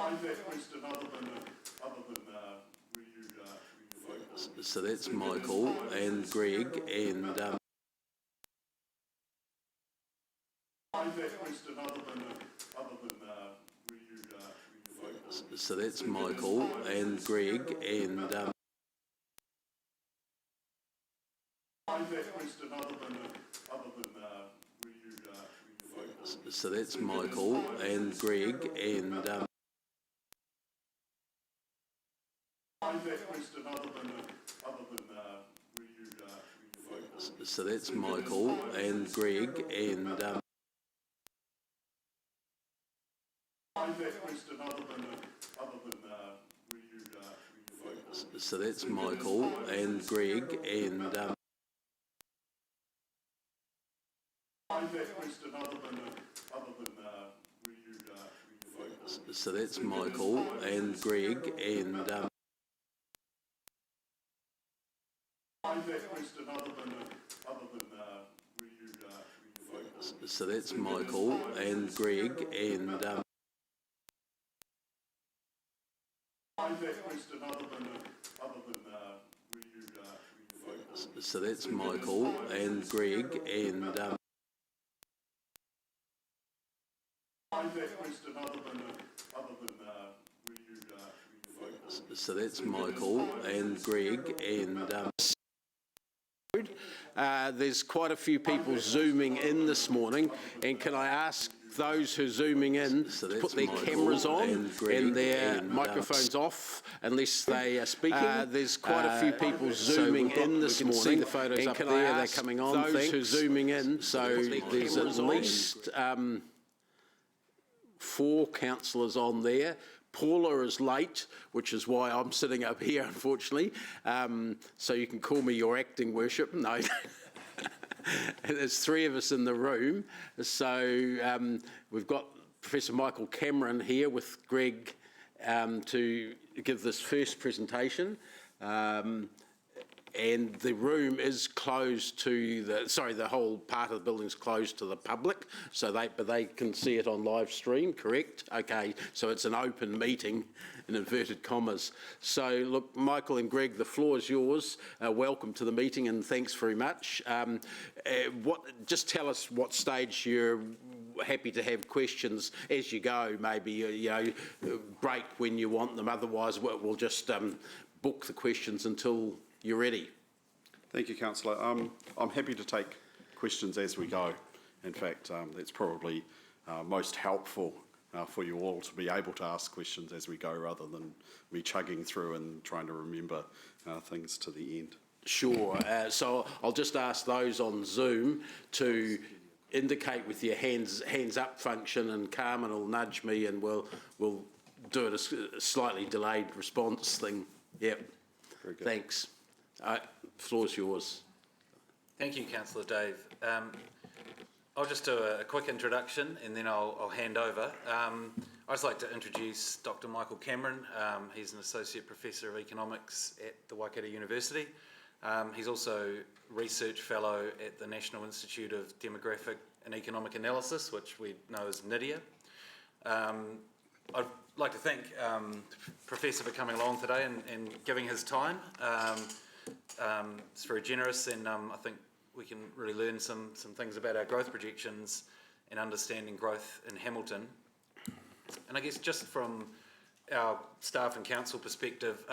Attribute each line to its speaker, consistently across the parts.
Speaker 1: That question other than where you focus.
Speaker 2: So that's Michael and Greg and
Speaker 1: That question other than where you focus.
Speaker 2: so that's Michael and Greg and
Speaker 1: That question other than where you focus.
Speaker 2: so that's Michael and Greg and
Speaker 1: That question other than where you focus.
Speaker 2: so that's Michael and Greg and
Speaker 1: That question other than where you focus.
Speaker 2: so that's Michael and Greg and
Speaker 1: That question other than where you focus.
Speaker 2: so that's Michael and Greg and
Speaker 1: That question other than where you focus.
Speaker 2: so that's Michael and Greg and
Speaker 1: That question other than where you focus.
Speaker 2: so that's Michael and Greg and
Speaker 1: That question other than where you focus.
Speaker 2: so that's Michael and Greg and there's quite a few people zooming in this morning, and can I ask those who are zooming in to put their cameras on and their microphones off unless they are speaking. There's quite a few people zooming in this morning. See the photos and up there, they're coming on. Those who are zooming in, so there's at least 4 councillors on there. Paula is late, which is why I'm sitting up here, unfortunately. So you can call me your acting worship. No. There's 3 of us in the room. So we've got Professor Michael Cameron here with Greg to give this first presentation. And the room is closed to the whole part of the building is closed to the public, but they can see it on live stream, correct? Okay, so it's an open meeting in inverted commas. So look, Michael and Greg, the floor is yours. Welcome to the meeting and thanks very much. Just tell us what stage you're happy to have questions as you go, maybe, break when you want them. Otherwise, we'll just book the questions until you're ready.
Speaker 3: Thank you, Councillor. I'm happy to take questions as we go. In fact, that's probably most helpful for you all to be able to ask questions as we go rather than me chugging through and trying to remember things to the end.
Speaker 2: Sure. So I'll just ask those on Zoom to indicate with your hands up function, and Carmen will nudge me and we'll do it a slightly delayed response thing. Yep.
Speaker 3: Very good.
Speaker 2: Thanks. Floor's yours.
Speaker 4: Thank you, Councillor Dave. I'll just do a quick introduction and then I'll hand over. I'd just like to introduce Dr. Michael Cameron. He's an Associate Professor of Economics at the Waikato University. He's also Research Fellow at the National Institute of Demographic and Economic Analysis, which we know as NIDEA. I'd like to thank the Professor for coming along today and giving his time. It's very generous, and I think we can really learn some things about our growth projections and understanding growth in Hamilton. And I guess just from our staff and council perspective,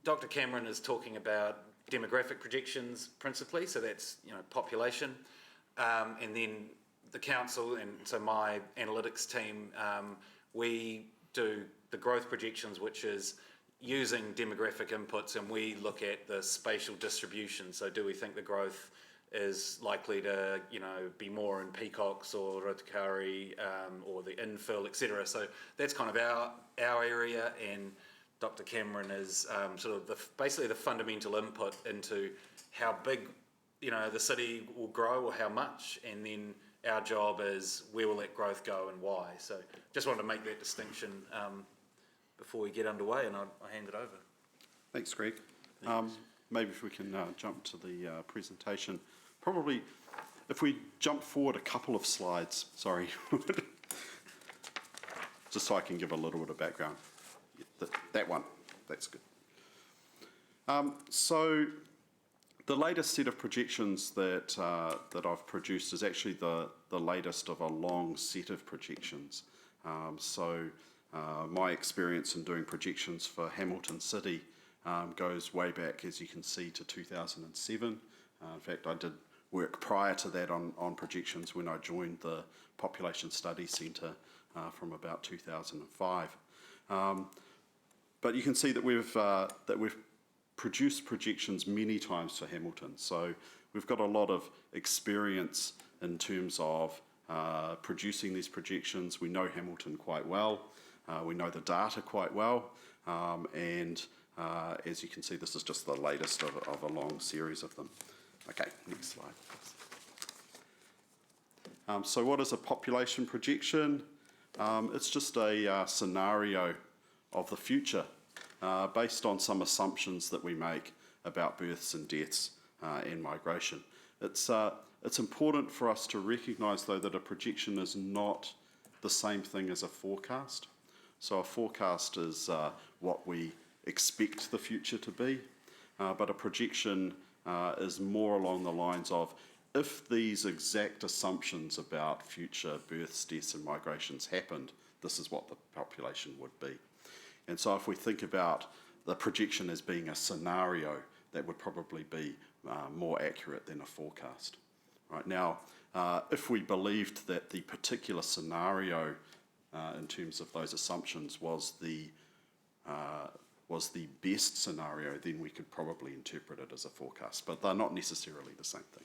Speaker 4: Dr. Cameron is talking about demographic projections principally, so that's population, and then the council and so my analytics team, we do the growth projections, which is using demographic inputs, and we look at the spatial distribution. So do we think the growth is likely to be more in Peacocks or Rotukari or the infill, etc. So that's kind of our area, and Dr. Cameron is sort of basically the fundamental input into how big the city will grow or how much, and then our job is where will that growth go and why. So just wanted to make that distinction before we get underway, and I'll hand it over.
Speaker 3: Thanks, Greg. Maybe if we can jump to the presentation. Probably if we jump forward a couple of slides, sorry. just so I can give a little bit of background. That one, that's good. So the latest set of projections that I've produced is actually the latest of a long set of projections. My experience in doing projections for Hamilton City goes way back, as you can see, to 2007. In fact, I did work prior to that on projections when I joined the Population Study Centre from about 2005. But you can see that we've produced projections many times for Hamilton. So we've got a lot of experience in terms of producing these projections. We know Hamilton quite well. We know the data quite well. As you can see, this is just the latest of a long series of them. Okay, next slide, please. So what is a population projection? It's just a scenario of the future based on some assumptions that we make about births and deaths and migration. It's important for us to recognise, though, that a projection is not the same thing as a forecast. So a forecast is what we expect the future to be, but a projection is more along the lines of, if these exact assumptions about future births, deaths and migrations happened, this is what the population would be. And so if we think about the projection as being a scenario, that would probably be more accurate than a forecast. Right now, if we believed that the particular scenario in terms of those assumptions was the best scenario, then we could probably interpret it as a forecast, but they're not necessarily the same thing.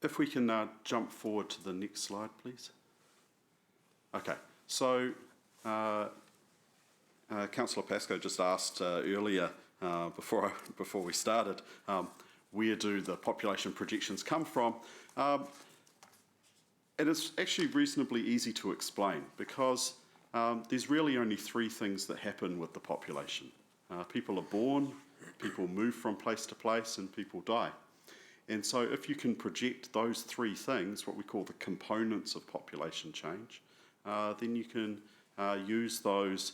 Speaker 3: If we can jump forward to the next slide, please. Okay, so Councillor Pascoe just asked earlier, before we started, where do the population projections come from? And it's actually reasonably easy to explain, because there's really only three things that happen with the population. People are born, people move from place to place, and people die. And so if you can project those three things, what we call the components of population change, then you can use those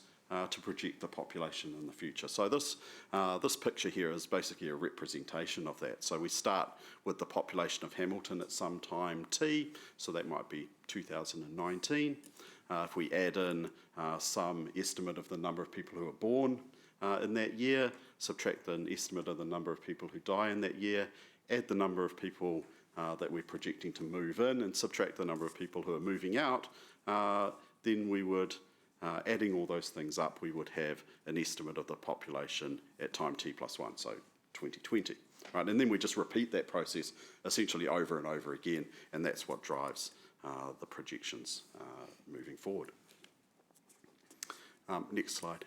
Speaker 3: to project the population in the future. So this picture here is basically a representation of that. So we start with the population of Hamilton at some time t, so that might be 2019. If we add in some estimate of the number of people who are born in that year, subtract an estimate of the number of people who die in that year, add the number of people that we're projecting to move in, and subtract the number of people who are moving out, then we would, adding all those things up, we would have an estimate of the population at time t+1, so 2020. Right? And then we just repeat that process essentially over and over again, and that's what drives the projections moving forward. Next slide.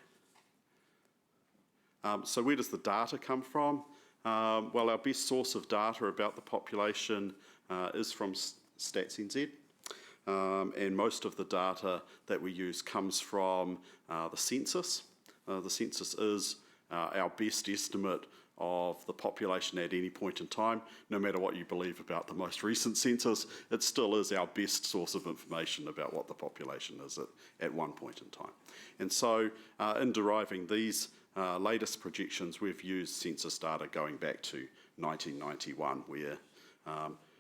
Speaker 3: So where does the data come from? Well, our best source of data about the population is from Stats NZ. And most of the data that we use comes from the census. The census is our best estimate of the population at any point in time. No matter what you believe about the most recent census, it still is our best source of information about what the population is at one point in time. And so in deriving these latest projections, we've used census data going back to 1991, where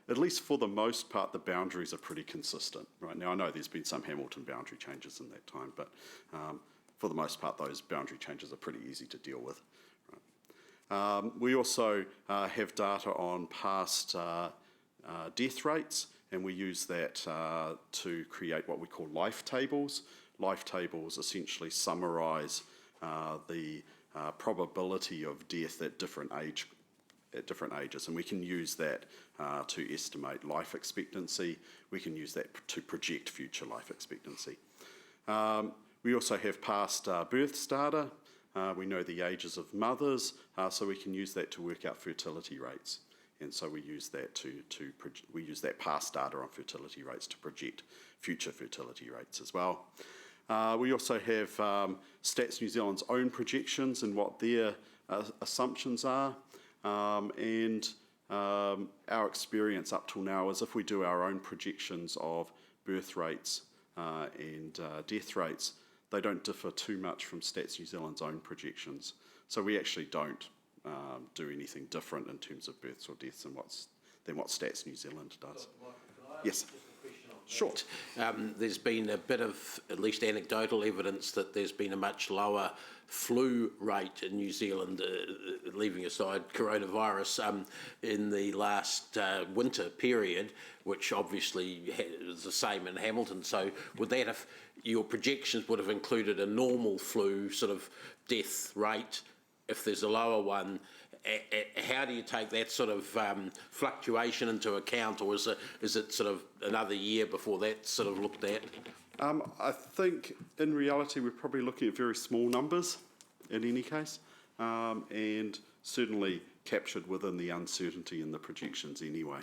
Speaker 3: at least for the most part, the boundaries are pretty consistent. Right now, I know there's been some Hamilton boundary changes in that time, but for the most part, those boundary changes are pretty easy to deal with. Right. We also have data on past death rates, and we use that to create what we call life tables. Life tables essentially summarise the probability of death at different ages, and we can use that to estimate life expectancy. We can use that to project future life expectancy. We also have past births data. We know the ages of mothers, so we can use that to work out fertility rates. And so we use that we use that past data on fertility rates to project future fertility rates as well. We also have Stats New Zealand's own projections and what their assumptions are. And our experience up till now is if we do our own projections of birth rates and death rates, they don't differ too much from Stats New Zealand's own projections. So we actually don't do anything different in terms of births or deaths than what Stats New Zealand does. Yes. Sure.
Speaker 2: There's been a bit of, at least anecdotal evidence, that there's been a much lower flu rate in New Zealand, leaving aside coronavirus, in the last winter period, which obviously is the same in Hamilton. So would that have, your projections would have included a normal flu sort of death rate if there's a lower one? How do you take that sort of fluctuation into account, or is it sort of another year before that's sort of looked at?
Speaker 3: I think in reality we're probably looking at very small numbers in any case, and certainly captured within the uncertainty in the projections anyway.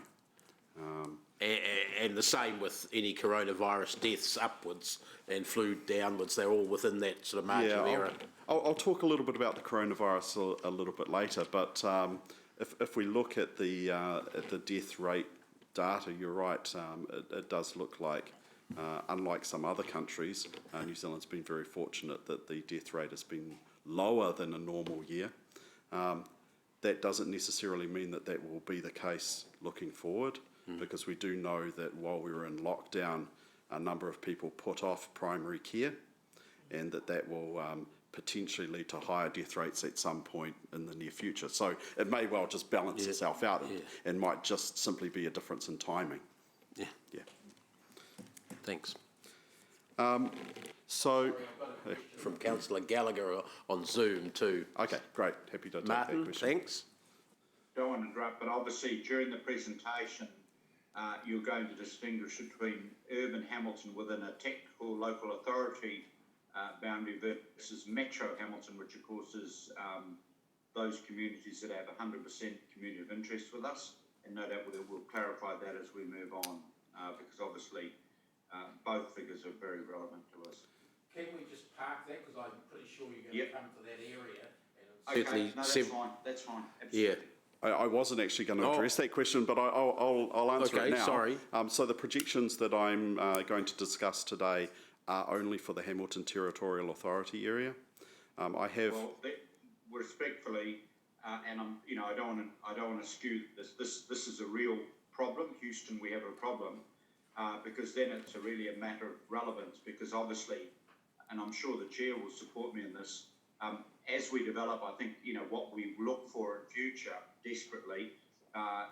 Speaker 2: And the same with any coronavirus deaths upwards and flu downwards, they're all within that sort of margin of error.
Speaker 3: I'll talk a little bit about the coronavirus a little bit later, but if we look at the death rate data, you're right, it does look like, unlike some other countries, New Zealand's been very fortunate that the death rate has been lower than a normal year. That doesn't necessarily mean that that will be the case looking forward, because we do know that while we were in lockdown, a number of people put off primary care, and that will potentially lead to higher death rates at some point in the near future. So it may well just balance itself out and might just simply be a difference in timing.
Speaker 2: Yeah. Thanks.
Speaker 3: So,
Speaker 2: From Councillor Gallagher on Zoom too.
Speaker 3: okay, great. Happy to take
Speaker 2: Martin,
Speaker 3: that question.
Speaker 2: thanks.
Speaker 5: Don't want to interrupt, but obviously during the presentation, you're going to distinguish between urban Hamilton within a technical local authority boundary versus metro Hamilton, which of course is those communities that have 100% community of interest with us. And no doubt we'll clarify that as we move on, because obviously both figures are very relevant to us.
Speaker 2: Can we just park that, because I'm pretty sure you're going to come to that area.
Speaker 5: And okay, no, that's fine, absolutely.
Speaker 2: Yeah.
Speaker 3: I wasn't actually going to address that question, but I'll answer it now.
Speaker 2: Sorry.
Speaker 3: So the projections that I'm going to discuss today are only for the Hamilton Territorial Authority area. I have.
Speaker 5: Well, respectfully, and I don't want to skew this. This is a real problem. Houston, we have a problem because then it's really a matter of relevance. Because obviously, and I'm sure the chair will support me in this. As we develop, I think what we look for in future desperately,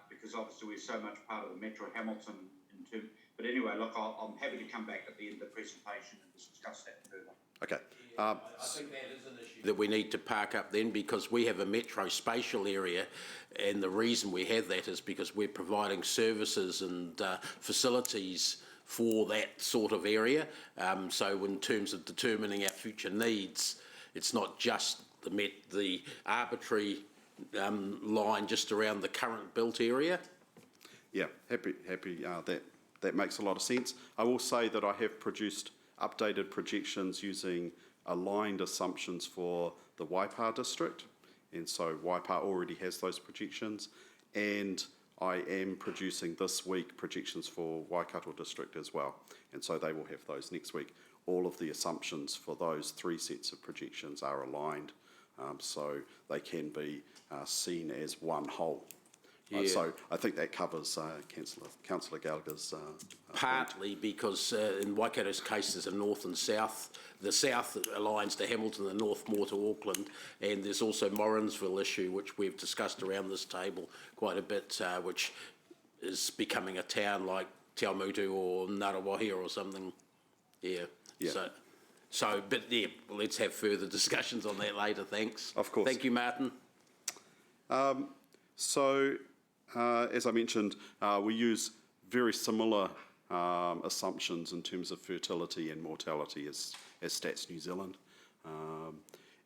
Speaker 5: because obviously we're so much part of the Metro Hamilton. But anyway, look, I'm happy to come back at the end of the presentation and discuss that further.
Speaker 3: Okay.
Speaker 2: I think that is an issue that we need to park up then, because we have a metro spatial area, and the reason we have that is because we're providing services and facilities for that sort of area. So in terms of determining our future needs, it's not just the arbitrary line just around the current built area.
Speaker 3: Yeah, happy. That makes a lot of sense. I will say that I have produced updated projections using aligned assumptions for the Waipa district, and so Waipa already has those projections, and I am producing this week projections for Waikato district as well, and so they will have those next week. All of the assumptions for those three sets of projections are aligned, so they can be seen as one whole.
Speaker 2: Yeah.
Speaker 3: So I think that covers Councillor Gallagher's
Speaker 2: Partly
Speaker 3: point.
Speaker 2: because in Waikato's case there's a north and south. The south aligns to Hamilton, the north more to Auckland, and there's also Morrinsville issue, which we've discussed around this table quite a bit, which is becoming a town like Te Awamutu or Ngaruawahia or something. Yeah. But let's have further discussions on that later, thanks.
Speaker 3: Of course.
Speaker 2: Thank you, Martin.
Speaker 3: As I mentioned, we use very similar assumptions in terms of fertility and mortality as Stats New Zealand.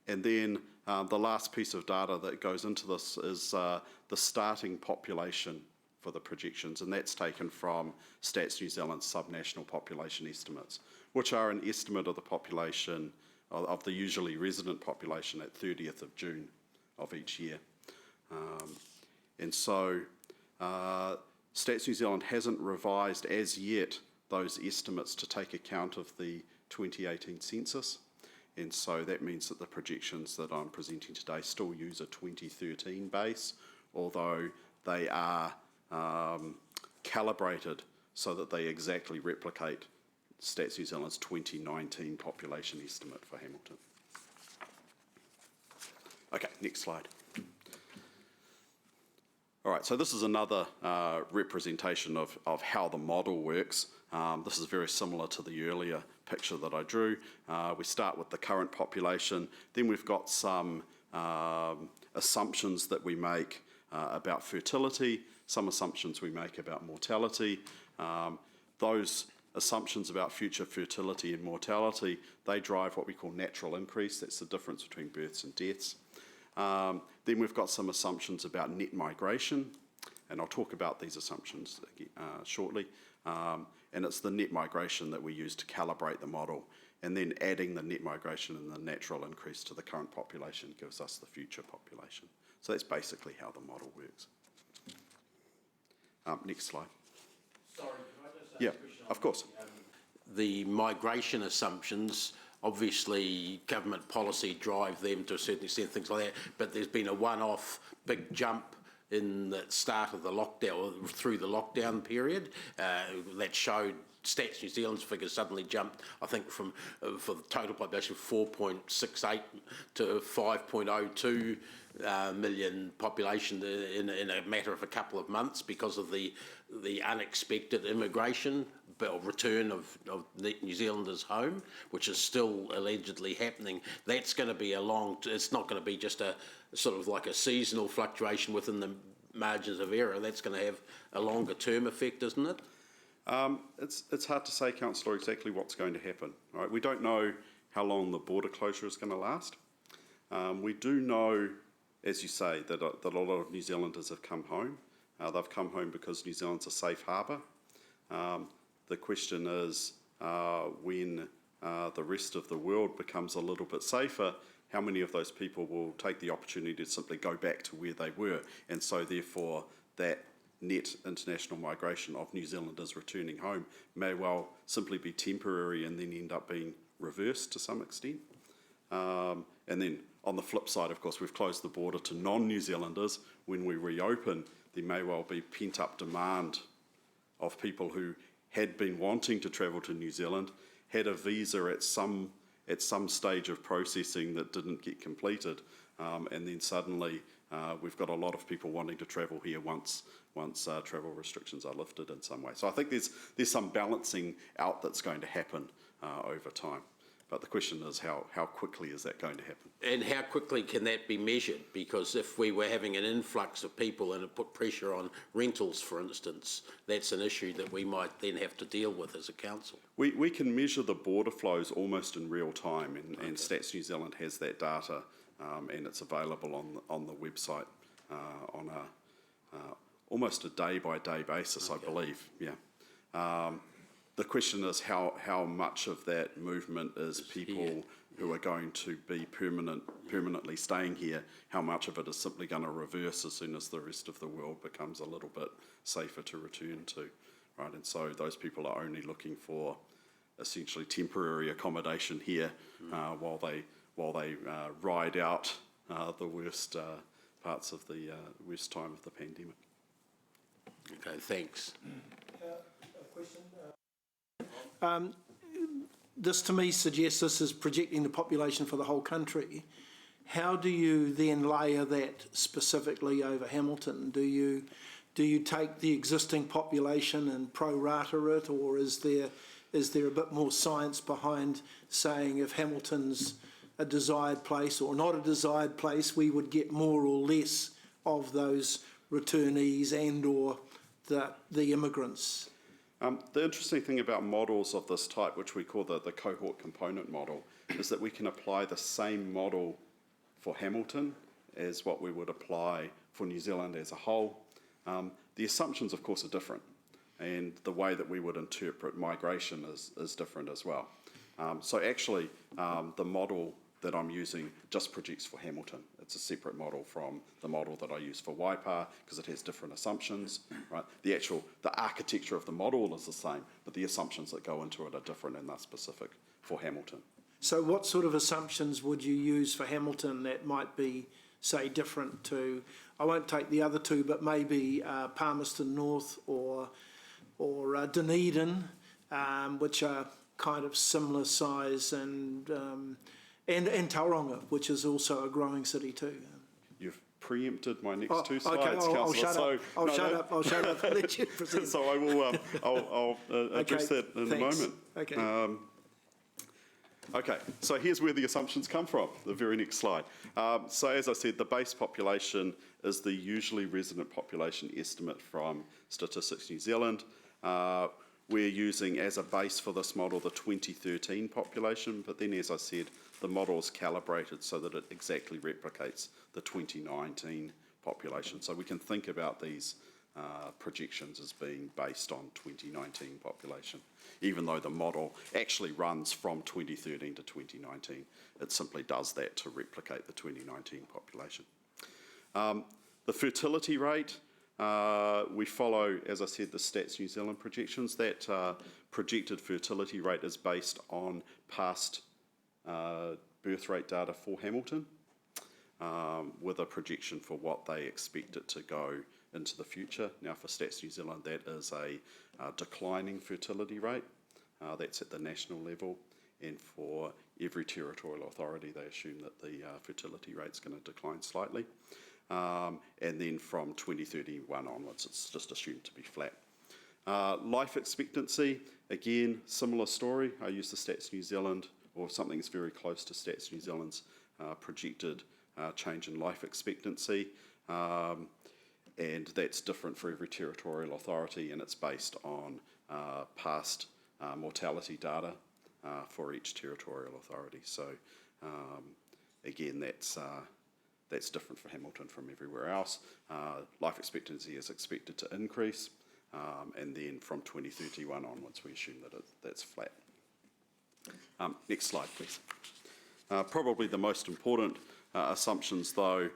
Speaker 3: And then the last piece of data that goes into this is the starting population for the projections, and that's taken from Stats New Zealand's subnational population estimates, which are an estimate of the population, of the usually resident population at 30th of June of each year. And so Stats New Zealand hasn't revised as yet those estimates to take account of the 2018 census. And so that means that the projections that I'm presenting today still use a 2013 base, although they are calibrated so that they exactly replicate Stats New Zealand's 2019 population estimate for Hamilton. Okay, next slide. All right, so this is another representation of how the model works. This is very similar to the earlier picture that I drew. We start with the current population, then we've got some assumptions that we make about fertility, some assumptions we make about mortality. Those assumptions about future fertility and mortality, they drive what we call natural increase. That's the difference between births and deaths. Then we've got some assumptions about net migration, and I'll talk about these assumptions shortly. And it's the net migration that we use to calibrate the model, and then adding the net migration and the natural increase to the current population gives us the future population. So that's basically how the model works. Next slide.
Speaker 2: Sorry, can I just ask
Speaker 3: Yeah,
Speaker 2: a question?
Speaker 3: of course.
Speaker 2: The migration assumptions, obviously government policy drive them to a certain extent, things like that, but there's been a one-off big jump in the start of the lockdown, or through the lockdown period, that showed Stats New Zealand's figures suddenly jumped, I think, from for the total population 4.68 to 5.02 million population in a matter of a couple of months because of the unexpected immigration or return of New Zealanders home, which is still allegedly happening. That's going to be it's not going to be just a sort of like a seasonal fluctuation within the margins of error. That's going to have a longer term effect, isn't it?
Speaker 3: It's hard to say, Councillor, exactly what's going to happen. Right? We don't know how long the border closure is going to last. We do know, as you say, that a lot of New Zealanders have come home. They've come home because New Zealand's a safe harbour. The question is, when the rest of the world becomes a little bit safer, how many of those people will take the opportunity to simply go back to where they were? And so therefore that net international migration of New Zealanders returning home may well simply be temporary and then end up being reversed to some extent. And then on the flip side, of course, we've closed the border to non-New Zealanders. When we reopen, there may well be pent-up demand of people who had been wanting to travel to New Zealand, had a visa at some stage of processing that didn't get completed, and then suddenly we've got a lot of people wanting to travel here once travel restrictions are lifted in some way. So I think there's some balancing out that's going to happen over time. But the question is how quickly is that going to happen?
Speaker 2: And how quickly can that be measured? Because if we were having an influx of people and it put pressure on rentals, for instance, that's an issue that we might then have to deal with as a council.
Speaker 3: We can measure the border flows almost in real time, and Stats New Zealand has that data, and it's available on the website on almost a day-by-day basis, I believe. Yeah. The question is how much of that movement is people who are going to be permanently staying here, how much of it is simply going to reverse as soon as the rest of the world becomes a little bit safer to return to, right? And so those people are only looking for essentially temporary accommodation here while they ride out the worst parts of the worst time of the pandemic.
Speaker 2: Okay, thanks.
Speaker 6: A question. This to me suggests this is projecting the population for the whole country. How do you then layer that specifically over Hamilton? Do you take the existing population and pro-rata it, or is there a bit more science behind saying if Hamilton's a desired place or not a desired place, we would get more or less of those returnees and or the immigrants?
Speaker 3: The interesting thing about models of this type, which we call the cohort component model, is that we can apply the same model for Hamilton as what we would apply for New Zealand as a whole. The assumptions, of course, are different, and the way that we would interpret migration is different as well. So actually, the model that I'm using just projects for Hamilton. It's a separate model from the model that I use for Waipa because it has different assumptions, right? The architecture of the model is the same, but the assumptions that go into it are different and they're specific for Hamilton.
Speaker 6: So what sort of assumptions would you use for Hamilton that might be, say, different to, I won't take the other two, but maybe Palmerston North or Dunedin, which are kind of similar size, and Tauranga, which is also a growing city too.
Speaker 3: You've preempted my next two slides,
Speaker 6: okay, I'll
Speaker 3: Councillor.
Speaker 6: shut up. I'll shut up and let you present.
Speaker 3: So I will. I'll address that in a moment.
Speaker 6: Okay.
Speaker 3: Okay, so here's where the assumptions come from, the very next slide. So as I said, the base population is the usually resident population estimate from Statistics New Zealand. We're using as a base for this model the 2013 population, but then as I said, the model is calibrated so that it exactly replicates the 2019 population. So we can think about these projections as being based on 2019 population. Even though the model actually runs from 2013 to 2019, it simply does that to replicate the 2019 population. The fertility rate, we follow, as I said, the Stats New Zealand projections. That projected fertility rate is based on past birth rate data for Hamilton, with a projection for what they expect it to go into the future. Now for Stats New Zealand, that is a declining fertility rate. That's at the national level, and for every territorial authority, they assume that the fertility rate's going to decline slightly. And then from 2031 onwards, it's just assumed to be flat. Life expectancy, again, similar story. I use the Stats New Zealand, or something that's very close to Stats New Zealand's projected change in life expectancy. And that's different for every territorial authority, and it's based on past mortality data for each territorial authority. So again, that's different for Hamilton from everywhere else. Life expectancy is expected to increase, and then from 2031 onwards, we assume that that's flat. Next slide, please. Probably the most important assumptions, though,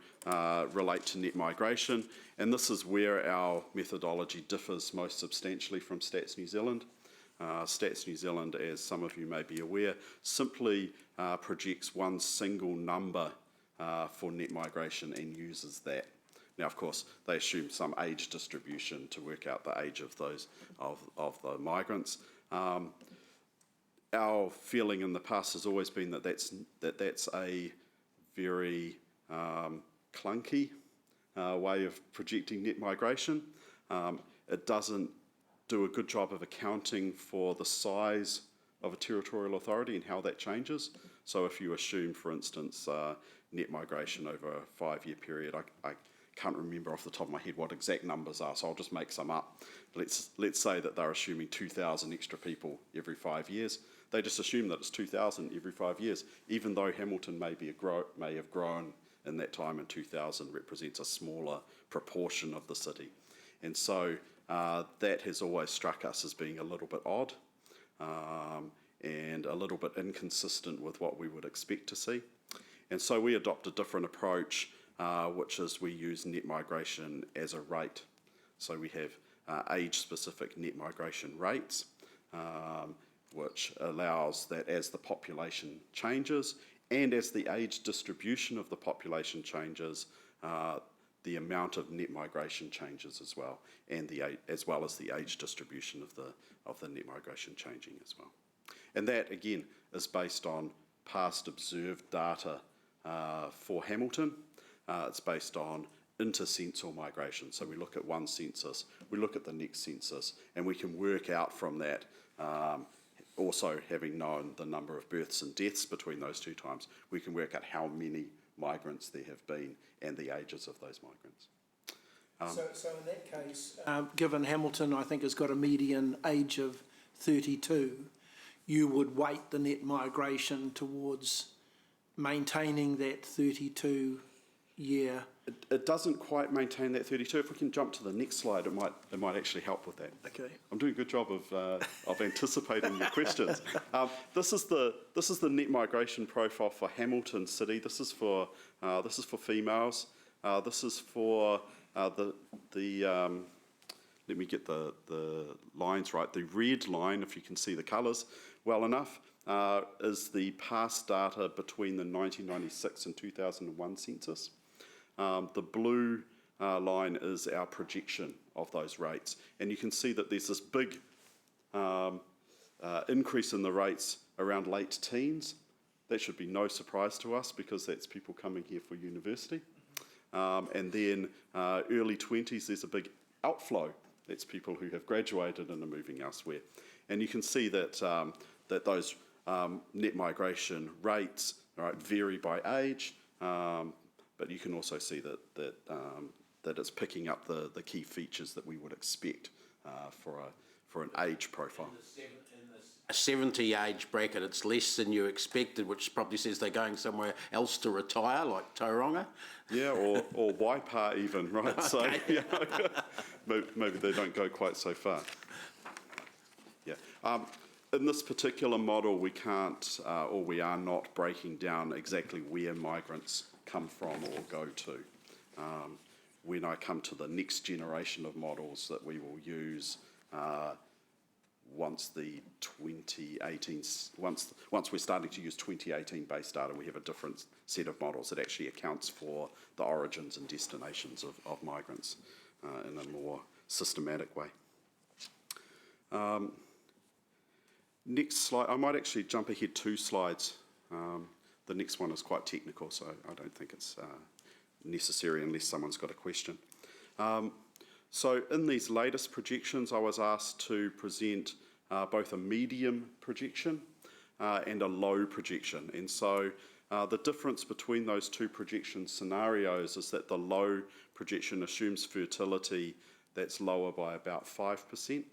Speaker 3: relate to net migration, and this is where our methodology differs most substantially from Stats New Zealand. Stats New Zealand, as some of you may be aware, simply projects one single number for net migration and uses that. Now, of course, they assume some age distribution to work out the age of those of the migrants. Our feeling in the past has always been that that's a very clunky way of projecting net migration. It doesn't do a good job of accounting for the size of a territorial authority and how that changes. So if you assume, for instance, net migration over a 5-year period, I can't remember off the top of my head what exact numbers are, so I'll just make some up. Let's say that they're assuming 2,000 extra people every 5 years. They just assume that it's 2,000 every 5 years, even though Hamilton may have grown in that time, and 2,000 represents a smaller proportion of the city. And so that has always struck us as being a little bit odd and a little bit inconsistent with what we would expect to see. And so we adopt a different approach, which is we use net migration as a rate. So we have age-specific net migration rates, which allows that as the population changes and as the age distribution of the population changes, the amount of net migration changes as well, and as well as the age distribution of the net migration changing as well. And that, again, is based on past observed data for Hamilton. It's based on intercensal migration. So we look at one census, we look at the next census, and we can work out from that, also having known the number of births and deaths between those two times, we can work out how many migrants there have been and the ages of those migrants.
Speaker 6: So in that case, given Hamilton, I think, has got a median age of 32, you would weight the net migration towards maintaining that 32-year
Speaker 3: It doesn't quite maintain that 32. If we can jump to the next slide, it might actually help with that.
Speaker 6: Okay.
Speaker 3: I'm doing a good job of anticipating your questions. This is the net migration profile for Hamilton City. This is for females. This is for let me get the lines right. The red line, if you can see the colours well enough, is the past data between the 1996 and 2001 census. The blue line is our projection of those rates. And you can see that there's this big increase in the rates around late teens. That should be no surprise to us because that's people coming here for university. And then early 20s, there's a big outflow. That's people who have graduated and are moving elsewhere. And you can see that, that those net migration rates vary by age, but you can also see that it's picking up the key features that we would expect for an age profile.
Speaker 2: A 70 age bracket, it's less than you expected, which probably says they're going somewhere else to retire, like Tauranga.
Speaker 3: Yeah, or Waipa even, right?
Speaker 2: Okay.
Speaker 3: So you know, maybe they don't go quite so far. Yeah. In this particular model, we can't, or we are not breaking down exactly where migrants come from or go to. When I come to the next generation of models that we will use, once the 2018, once we're starting to use 2018 base data, we have a different set of models that actually accounts for the origins and destinations of migrants in a more systematic way. Next slide, I might actually jump ahead 2 slides. The next one is quite technical, so I don't think it's necessary unless someone's got a question. So in these latest projections, I was asked to present both a medium projection and a low projection. And so the difference between those 2 projection scenarios is that the low projection assumes fertility that's lower by about 5%.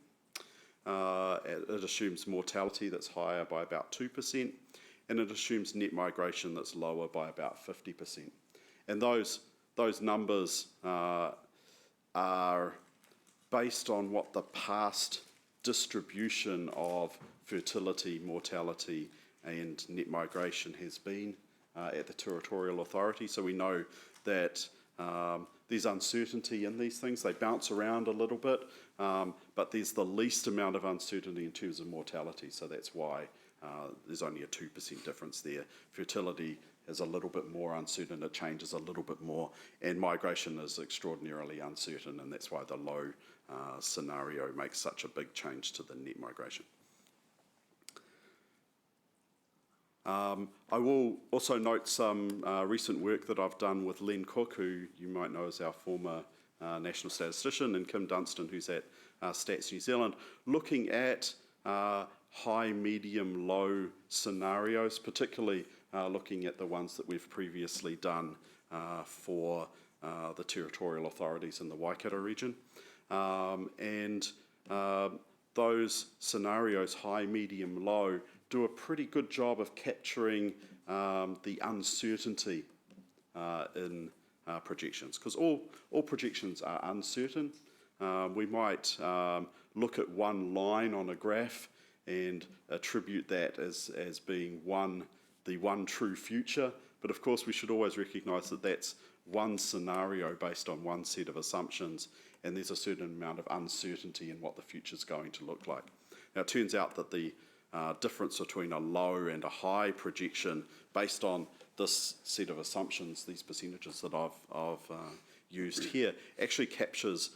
Speaker 3: It assumes mortality that's higher by about 2%, and it assumes net migration that's lower by about 50%. And those numbers are based on what the past distribution of fertility, mortality, and net migration has been at the territorial authority. So we know that there's uncertainty in these things. They bounce around a little bit, but there's the least amount of uncertainty in terms of mortality. So that's why there's only a 2% difference there. Fertility is a little bit more uncertain, it changes a little bit more, and migration is extraordinarily uncertain, and that's why the low scenario makes such a big change to the net migration. I will also note some recent work that I've done with Len Cook, who you might know as our former national statistician, and Kim Dunstan, who's at Stats New Zealand, looking at high, medium, low scenarios, particularly looking at the ones that we've previously done for the territorial authorities in the Waikato region. Those scenarios, high, medium, low, do a pretty good job of capturing the uncertainty in projections, because all projections are uncertain. We might look at one line on a graph and attribute that as being the one true future, but of course we should always recognise that that's one scenario based on one set of assumptions, and there's a certain amount of uncertainty in what the future's going to look like. Now, it turns out that the difference between a low and a high projection based on this set of assumptions, these percentages that I've used here, actually captures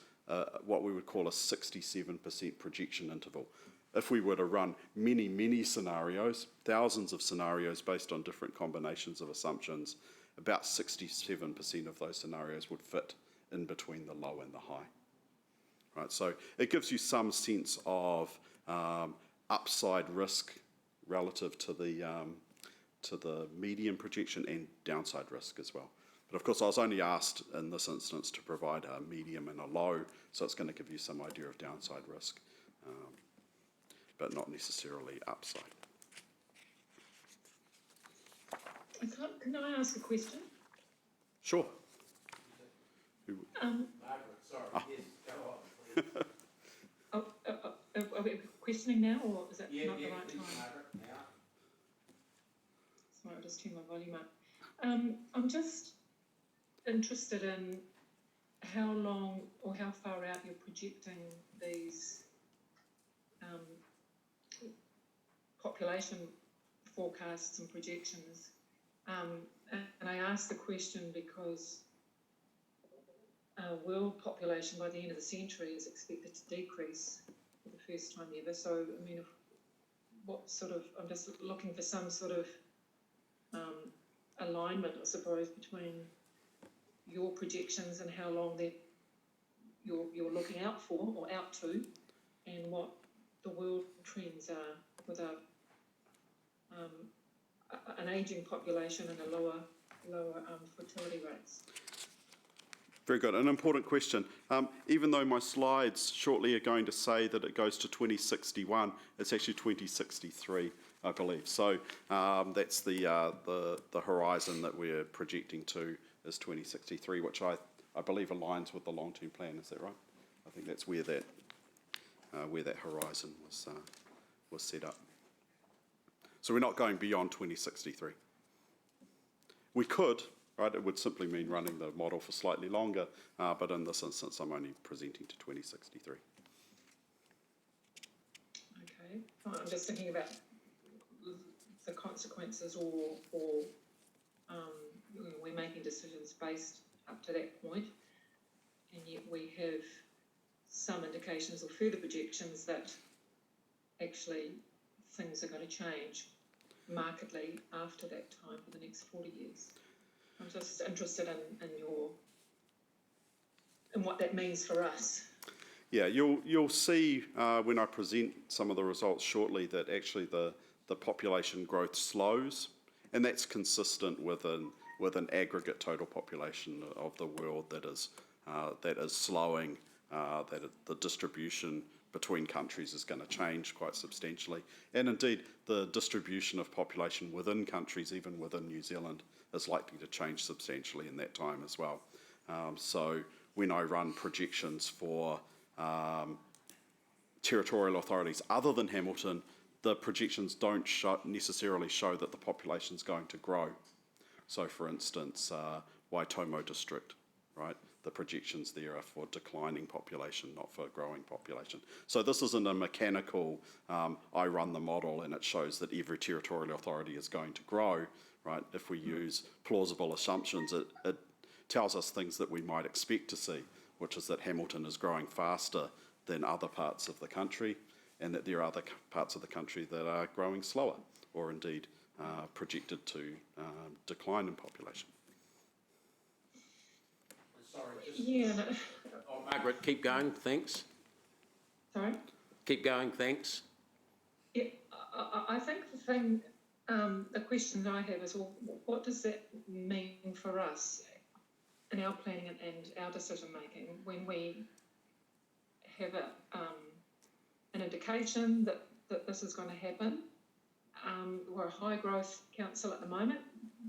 Speaker 3: what we would call a 67% projection interval. If we were to run many, many scenarios, thousands of scenarios based on different combinations of assumptions, about 67% of those scenarios would fit in between the low and the high. Right, so it gives you some sense of upside risk relative to the median projection and downside risk as well. But of course, I was only asked in this instance to provide a medium and a low, so it's going to give you some idea of downside risk, but not necessarily upside.
Speaker 7: Can I ask a question?
Speaker 3: Sure.
Speaker 2: Margaret, sorry, yes, go on.
Speaker 7: Are we questioning now, or is it not the right time?
Speaker 2: Margaret, now.
Speaker 7: Sorry, I'll just turn my volume up. I'm just interested in how long or how far out you're projecting these population forecasts and projections. And I ask the question because world population by the end of the century is expected to decrease for the first time ever. So, I mean, I'm just looking for some sort of alignment, I suppose, between your projections and how long you're looking out for or out to, and what the world trends are with an ageing population and a lower fertility rates.
Speaker 3: Very good. An important question. Even though my slides shortly are going to say that it goes to 2061, it's actually 2063, I believe. So that's the horizon that we're projecting to is 2063, which I believe aligns with the long-term plan. Is that right? I think that's where that horizon was set up. So we're not going beyond 2063. We could. Right, it would simply mean running the model for slightly longer, but in this instance, I'm only presenting to 2063.
Speaker 7: Okay, fine. I'm just thinking about the consequences, or we're making decisions based up to that point, and yet we have some indications or further projections that actually things are going to change markedly after that time for the next 40 years. I'm just interested in what that means for us.
Speaker 3: Yeah, you'll see when I present some of the results shortly that actually the population growth slows, and that's consistent with an aggregate total population of the world that is slowing. That the distribution between countries is going to change quite substantially, and indeed the distribution of population within countries, even within New Zealand, is likely to change substantially in that time as well. So when I run projections for territorial authorities other than Hamilton, the projections don't necessarily show that the population is going to grow. So for instance, Waitomo district, right? The projections there are for declining population, not for growing population. So this isn't a mechanical, I run the model and it shows that every territorial authority is going to grow, right? If we use plausible assumptions, it tells us things that we might expect to see, which is that Hamilton is growing faster than other parts of the country, and that there are other parts of the country that are growing slower, or indeed projected to decline in population.
Speaker 2: Sorry,
Speaker 7: Yeah.
Speaker 2: Oh, Margaret, keep going, thanks.
Speaker 7: Sorry?
Speaker 2: Keep going, thanks.
Speaker 7: Yeah, I think the thing, the question that I have is, well, what does that mean for us in our planning and our decision making when we have an indication that this is going to happen? We're a high growth council at the moment,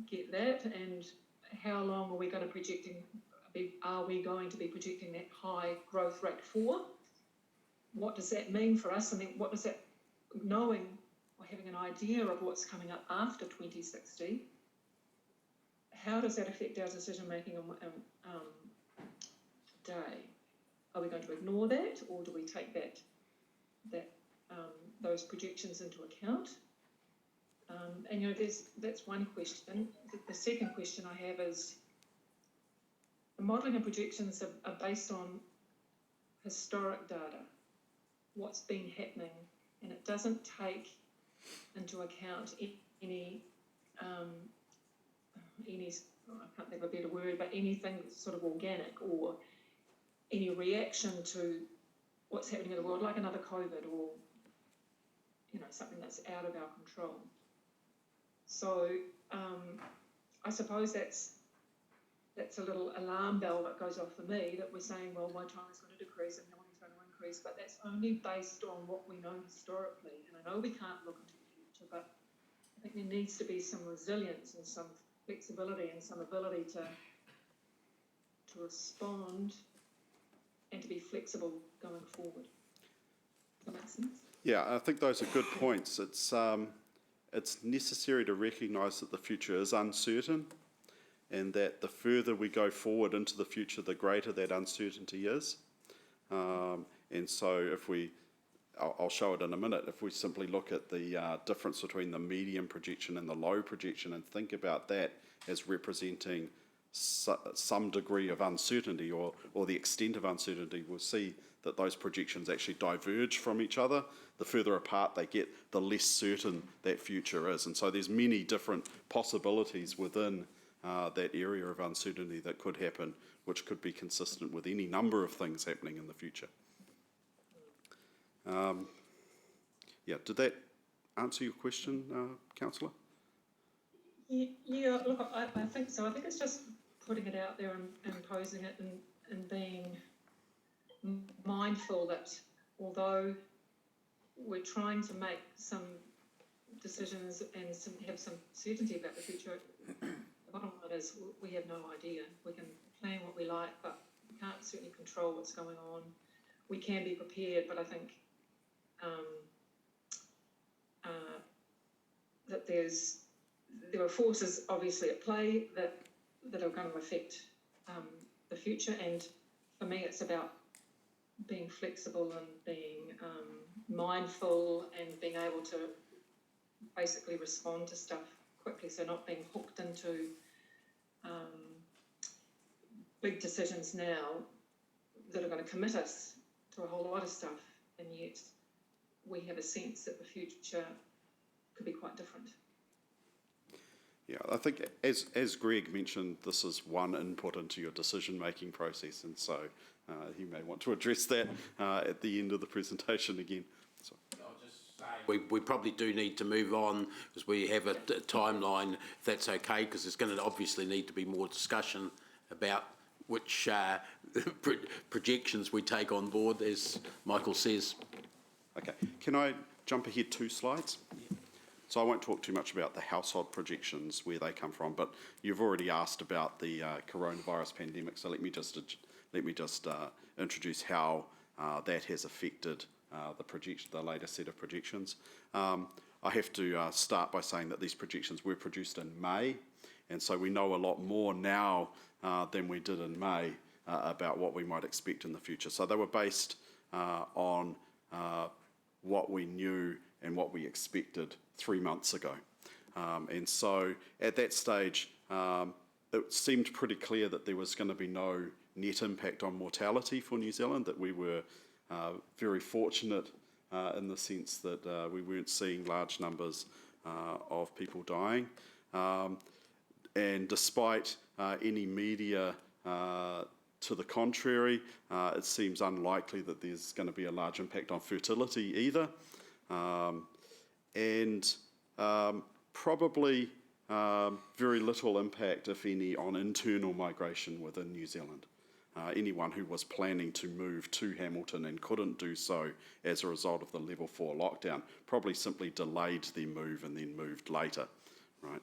Speaker 7: get that, and how long are we going to be projecting that high growth rate for? What does that mean for us? And then what does that, knowing or having an idea of what's coming up after 2060, how does that affect our decision making today? Are we going to ignore that, or do we take those projections into account? And that's one question. The second question I have is, the modelling and projections are based on historic data, what's been happening, and it doesn't take into account any I can't think of a better word, but anything sort of organic or any reaction to what's happening in the world, like another COVID or something that's out of our control. So I suppose that's a little alarm bell that goes off for me, that we're saying, well, Waitomo is going to decrease and Hamilton's going to increase, but that's only based on what we know historically. And I know we can't look into the future, but I think there needs to be some resilience and some flexibility and some ability to to respond and to be flexible going forward. Does that make sense?
Speaker 3: Yeah, I think those are good points. It's necessary to recognise that the future is uncertain, and that the further we go forward into the future, the greater that uncertainty is. And so I'll show it in a minute, if we simply look at the difference between the medium projection and the low projection and think about that as representing some degree of uncertainty or the extent of uncertainty, we'll see that those projections actually diverge from each other. The further apart they get, the less certain that future is. And so there's many different possibilities within that area of uncertainty that could happen, which could be consistent with any number of things happening in the future. Yeah, did that answer your question, Councillor?
Speaker 7: Yeah, look, I think so. I think it's just putting it out there and posing it and being mindful that although we're trying to make some decisions and have some certainty about the future, the bottom line is we have no idea. We can plan what we like, but we can't certainly control what's going on. We can be prepared, but I think that there are forces obviously at play that are going to affect the future, and for me it's about being flexible and being mindful and being able to basically respond to stuff quickly, so not being hooked into big decisions now that are going to commit us to a whole lot of stuff, and yet we have a sense that the future could be quite different.
Speaker 3: Yeah, I think as Greg mentioned, this is one input into your decision-making process, and so he may want to address that at the end of the presentation again. So.
Speaker 2: I'll just say we probably do need to move on because we have a timeline, if that's okay, because there's going to obviously need to be more discussion about which projections we take on board, as Michael says.
Speaker 3: Okay, can I jump ahead 2 slides? Yeah. So I won't talk too much about the household projections, where they come from, but you've already asked about the coronavirus pandemic, so let me just introduce how that has affected the latest set of projections. I have to start by saying that these projections were produced in May, and so we know a lot more now than we did in May about what we might expect in the future. So they were based on what we knew and what we expected 3 months ago. And so at that stage, it seemed pretty clear that there was going to be no net impact on mortality for New Zealand, that we were very fortunate in the sense that we weren't seeing large numbers of people dying. And despite any media to the contrary, it seems unlikely that there's going to be a large impact on fertility either. And probably very little impact, if any, on internal migration within New Zealand. Anyone who was planning to move to Hamilton and couldn't do so as a result of the level 4 lockdown probably simply delayed their move and then moved later, right?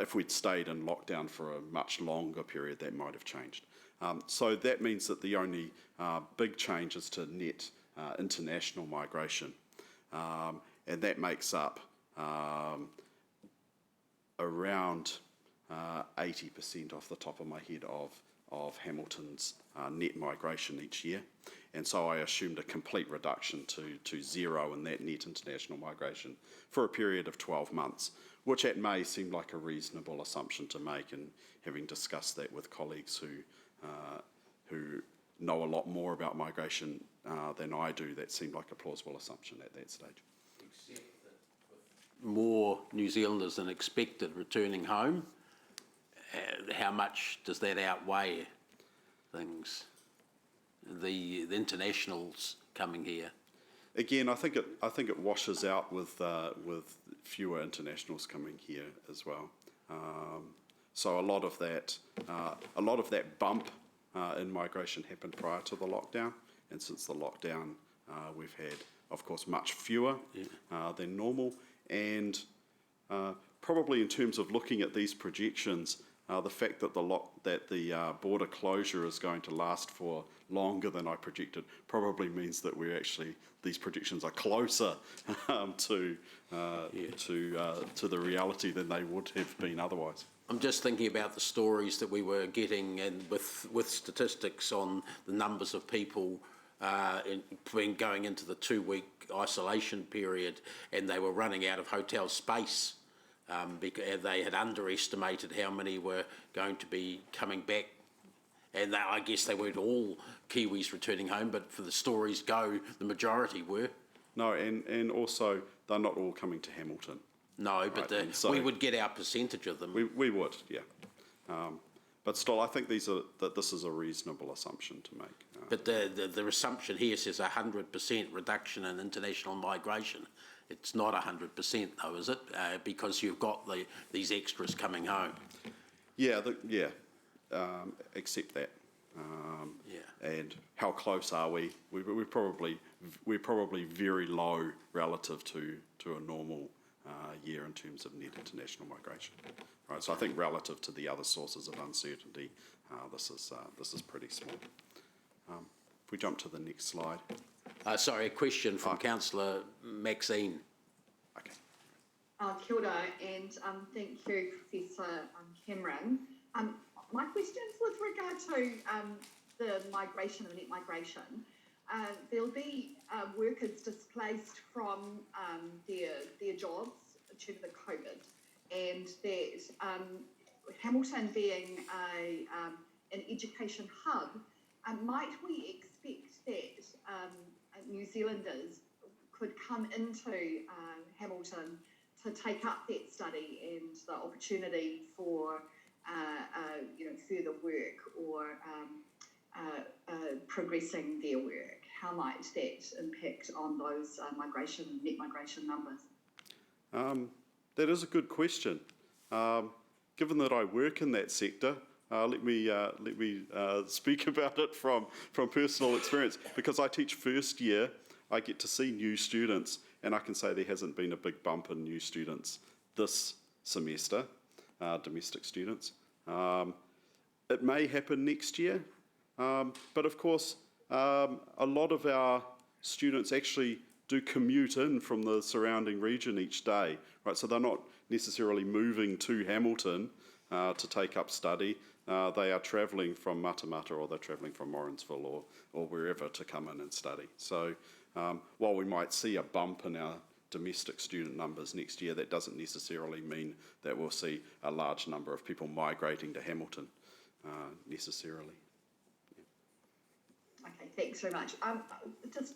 Speaker 3: If we'd stayed in lockdown for a much longer period, that might have changed. So that means that the only big change is to net international migration. And that makes up around 80% off the top of my head of Hamilton's net migration each year. And so I assumed a complete reduction to 0 in that net international migration for a period of 12 months, which at May seemed like a reasonable assumption to make, and having discussed that with colleagues who know a lot more about migration than I do, that seemed like a plausible assumption at that stage.
Speaker 2: Except that with more New Zealanders than expected returning home, how much does that outweigh things? The internationals coming here.
Speaker 3: Again, I think it washes out with fewer internationals coming here as well. So a lot of that bump in migration happened prior to the lockdown, and since the lockdown, we've had, of course, much fewer than normal. And probably in terms of looking at these projections, the fact that the border closure is going to last for longer than I projected probably means that these predictions are closer to the reality than they would have been otherwise.
Speaker 2: I'm just thinking about the stories that we were getting, and with statistics on the numbers of people going into the 2-week isolation period, and they were running out of hotel space because they had underestimated how many were going to be coming back. And I guess they weren't all Kiwis returning home, but for the stories go, the majority were.
Speaker 3: No, and also they're not all coming to Hamilton.
Speaker 2: No, but
Speaker 3: right, so
Speaker 2: we would get our percentage of them.
Speaker 3: We would, yeah. But still, I think this is a reasonable assumption to make.
Speaker 2: But the assumption here says 100% reduction in international migration. It's not 100% though, is it? Because you've got these extras coming home.
Speaker 3: Yeah, accept that. And how close are we? We're probably very low relative to a normal year in terms of net international migration. Right, so I think relative to the other sources of uncertainty, this is pretty small. If we jump to the next slide.
Speaker 2: Sorry, a question from Councillor Maxine.
Speaker 3: Okay.
Speaker 8: Kia ora, and thank you, Professor Cameron. My question is with regard to the migration, the net migration. There'll be workers displaced from their jobs due to the COVID, and that Hamilton being an education hub, might we expect that New Zealanders could come into Hamilton to take up that study and the opportunity for further work or progressing their work? How might that impact on those net migration numbers?
Speaker 3: That is a good question. Given that I work in that sector, let me speak about it from personal experience. Because I teach first year, I get to see new students, and I can say there hasn't been a big bump in new students this semester, domestic students. It may happen next year, but of course, a lot of our students actually do commute in from the surrounding region each day, right? So they're not necessarily moving to Hamilton to take up study. They are travelling from Matamata, or they're travelling from Morrinsville or wherever to come in and study. So while we might see a bump in our domestic student numbers next year, that doesn't necessarily mean that we'll see a large number of people migrating to Hamilton necessarily. Yeah.
Speaker 8: Okay, thanks very much. Just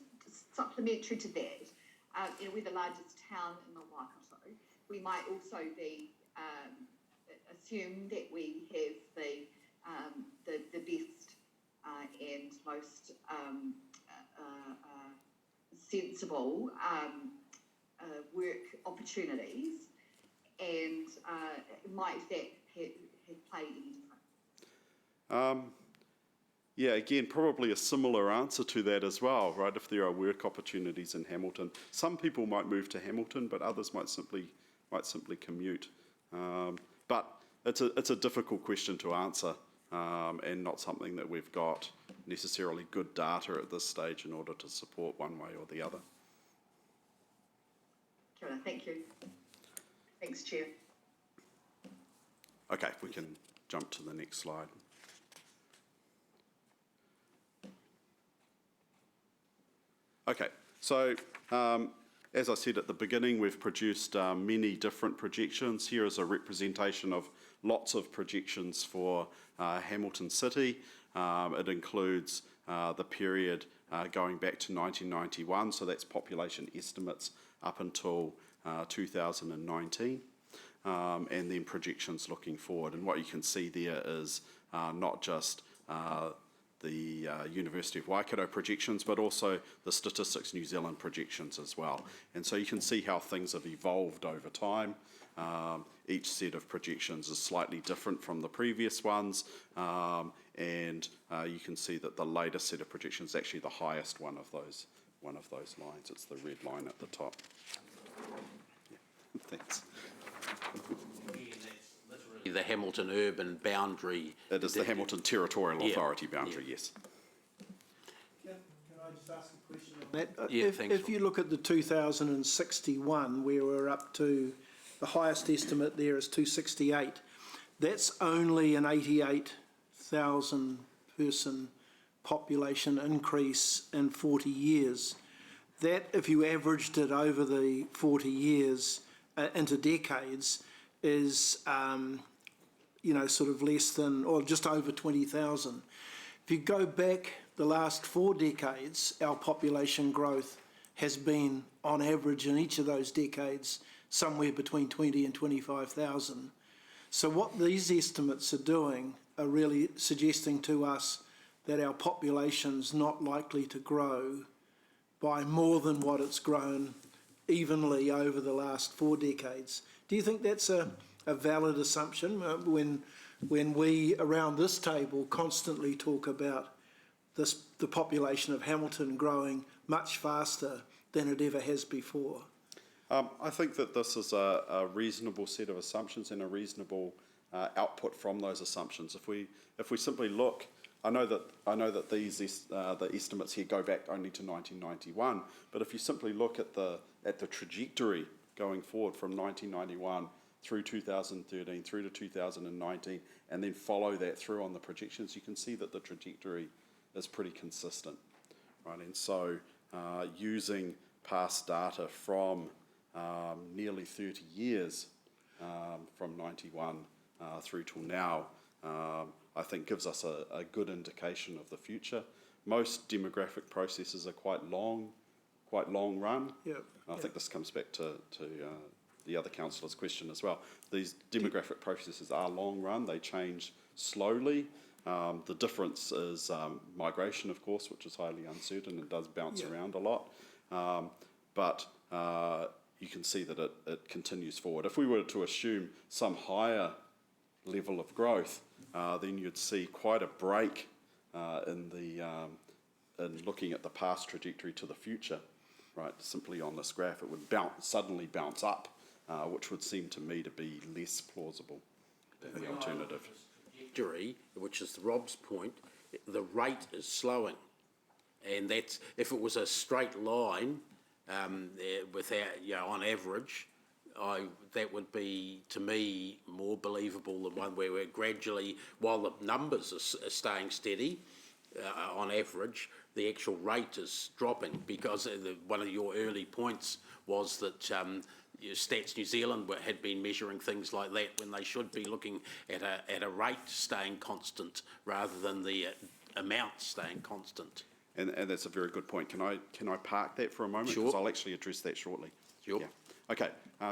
Speaker 8: supplementary to that, we're the largest town in the Waikato. We might also be assume that we have the best and most sensible work opportunities, and might that have played any difference?
Speaker 3: Yeah, again, probably a similar answer to that as well, right? If there are work opportunities in Hamilton, some people might move to Hamilton, but others might simply commute. But it's a difficult question to answer, and not something that we've got necessarily good data at this stage in order to support one way or the other.
Speaker 8: Kia ora, thank you. Thanks, Chair.
Speaker 3: Okay, we can jump to the next slide. Okay, so as I said at the beginning, we've produced many different projections. Here is a representation of lots of projections for Hamilton City. It includes the period going back to 1991, so that's population estimates up until 2019, and then projections looking forward. And what you can see there is not just the University of Waikato projections, but also the Statistics New Zealand projections as well. And so you can see how things have evolved over time. Each set of projections is slightly different from the previous ones, and you can see that the latest set of projections is actually the highest one of those lines. It's the red line at the top. Yeah. Thanks.
Speaker 2: Yeah, that's literally The Hamilton urban boundary.
Speaker 3: It is the Hamilton Territorial
Speaker 2: Yeah,
Speaker 3: Authority boundary, yes.
Speaker 6: Can I just ask a question on that?
Speaker 2: Yeah, thanks,
Speaker 6: If you look at the 2061, where we're up to, the highest estimate there is 268, that's only an 88,000 person population increase in 40 years. That, if you averaged it over the 40 years into decades, is, sort of less than, or just over 20,000. If you go back the last 4 decades, our population growth has been, on average, in each of those decades, somewhere between 20 and 25,000. So what these estimates are doing are really suggesting to us that our population's not likely to grow by more than what it's grown evenly over the last 4 decades. Do you think that's a valid assumption when we around this table constantly talk about the population of Hamilton growing much faster than it ever has before?
Speaker 3: I think that this is a reasonable set of assumptions and a reasonable output from those assumptions. If we simply look, I know that these the estimates here go back only to 1991, but if you simply look at the trajectory going forward from 1991 through 2013 through to 2019, and then follow that through on the projections, you can see that the trajectory is pretty consistent, right? And so using past data from nearly 30 years, from 91 through till now, I think gives us a good indication of the future. Most demographic processes are quite long run.
Speaker 6: Yep.
Speaker 3: I think this comes back to the other councillor's question as well. These demographic processes are long run, they change slowly. The difference is migration, of course, which is highly uncertain and does bounce around a lot. But you can see that it continues forward. If we were to assume some higher level of growth, then you'd see quite a break in looking at the past trajectory to the future, right? Simply on this graph, it would suddenly bounce up, which would seem to me to be less plausible than the alternative.
Speaker 2: Trajectory, which is Rob's point, the rate is slowing, and that's if it was a straight line without, on average, that would be to me more believable than one where we're gradually, while the numbers are staying steady, on average, the actual rate is dropping, because one of your early points was that Stats New Zealand had been measuring things like that when they should be looking at a rate staying constant rather than the amount staying constant.
Speaker 3: And that's a very good point. Can I park that for a moment?
Speaker 2: Sure.
Speaker 3: Because I'll actually address that shortly.
Speaker 2: Sure.
Speaker 3: Yeah. Okay.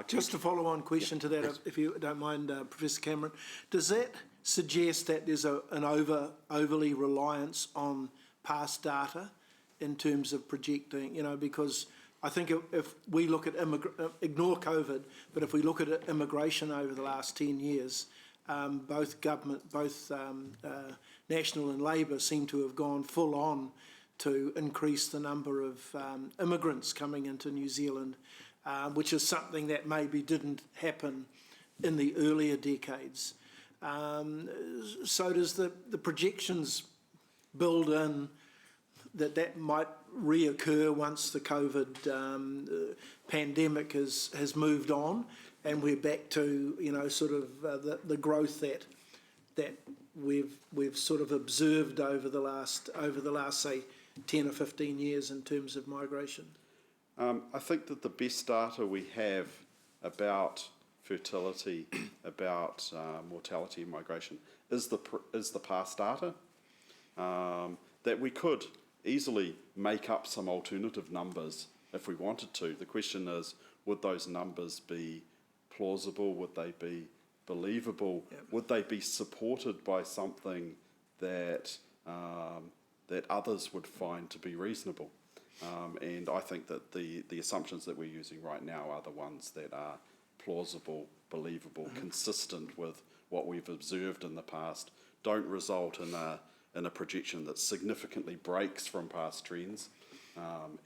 Speaker 6: Just a follow-on question to that, if you don't mind, Professor Cameron. Does that suggest that there's an overly reliance on past data in terms of projecting, because I think if we look at ignore COVID, but if we look at immigration over the last 10 years, both National and Labour seem to have gone full on to increase the number of immigrants coming into New Zealand, which is something that maybe didn't happen in the earlier decades. So does the projections build in that might reoccur once the COVID pandemic has moved on, and we're back to the growth that we've sort of observed over the last say 10 or 15 years in terms of migration?
Speaker 3: I think that the best data we have about fertility, about mortality and migration is the past data. That we could easily make up some alternative numbers if we wanted to. The question is, would those numbers be plausible? Would they be believable? Yep. Would they be supported by something that that others would find to be reasonable? And I think that the assumptions that we're using right now are the ones that are plausible, believable, consistent with what we've observed in the past, don't result in a projection that significantly breaks from past trends,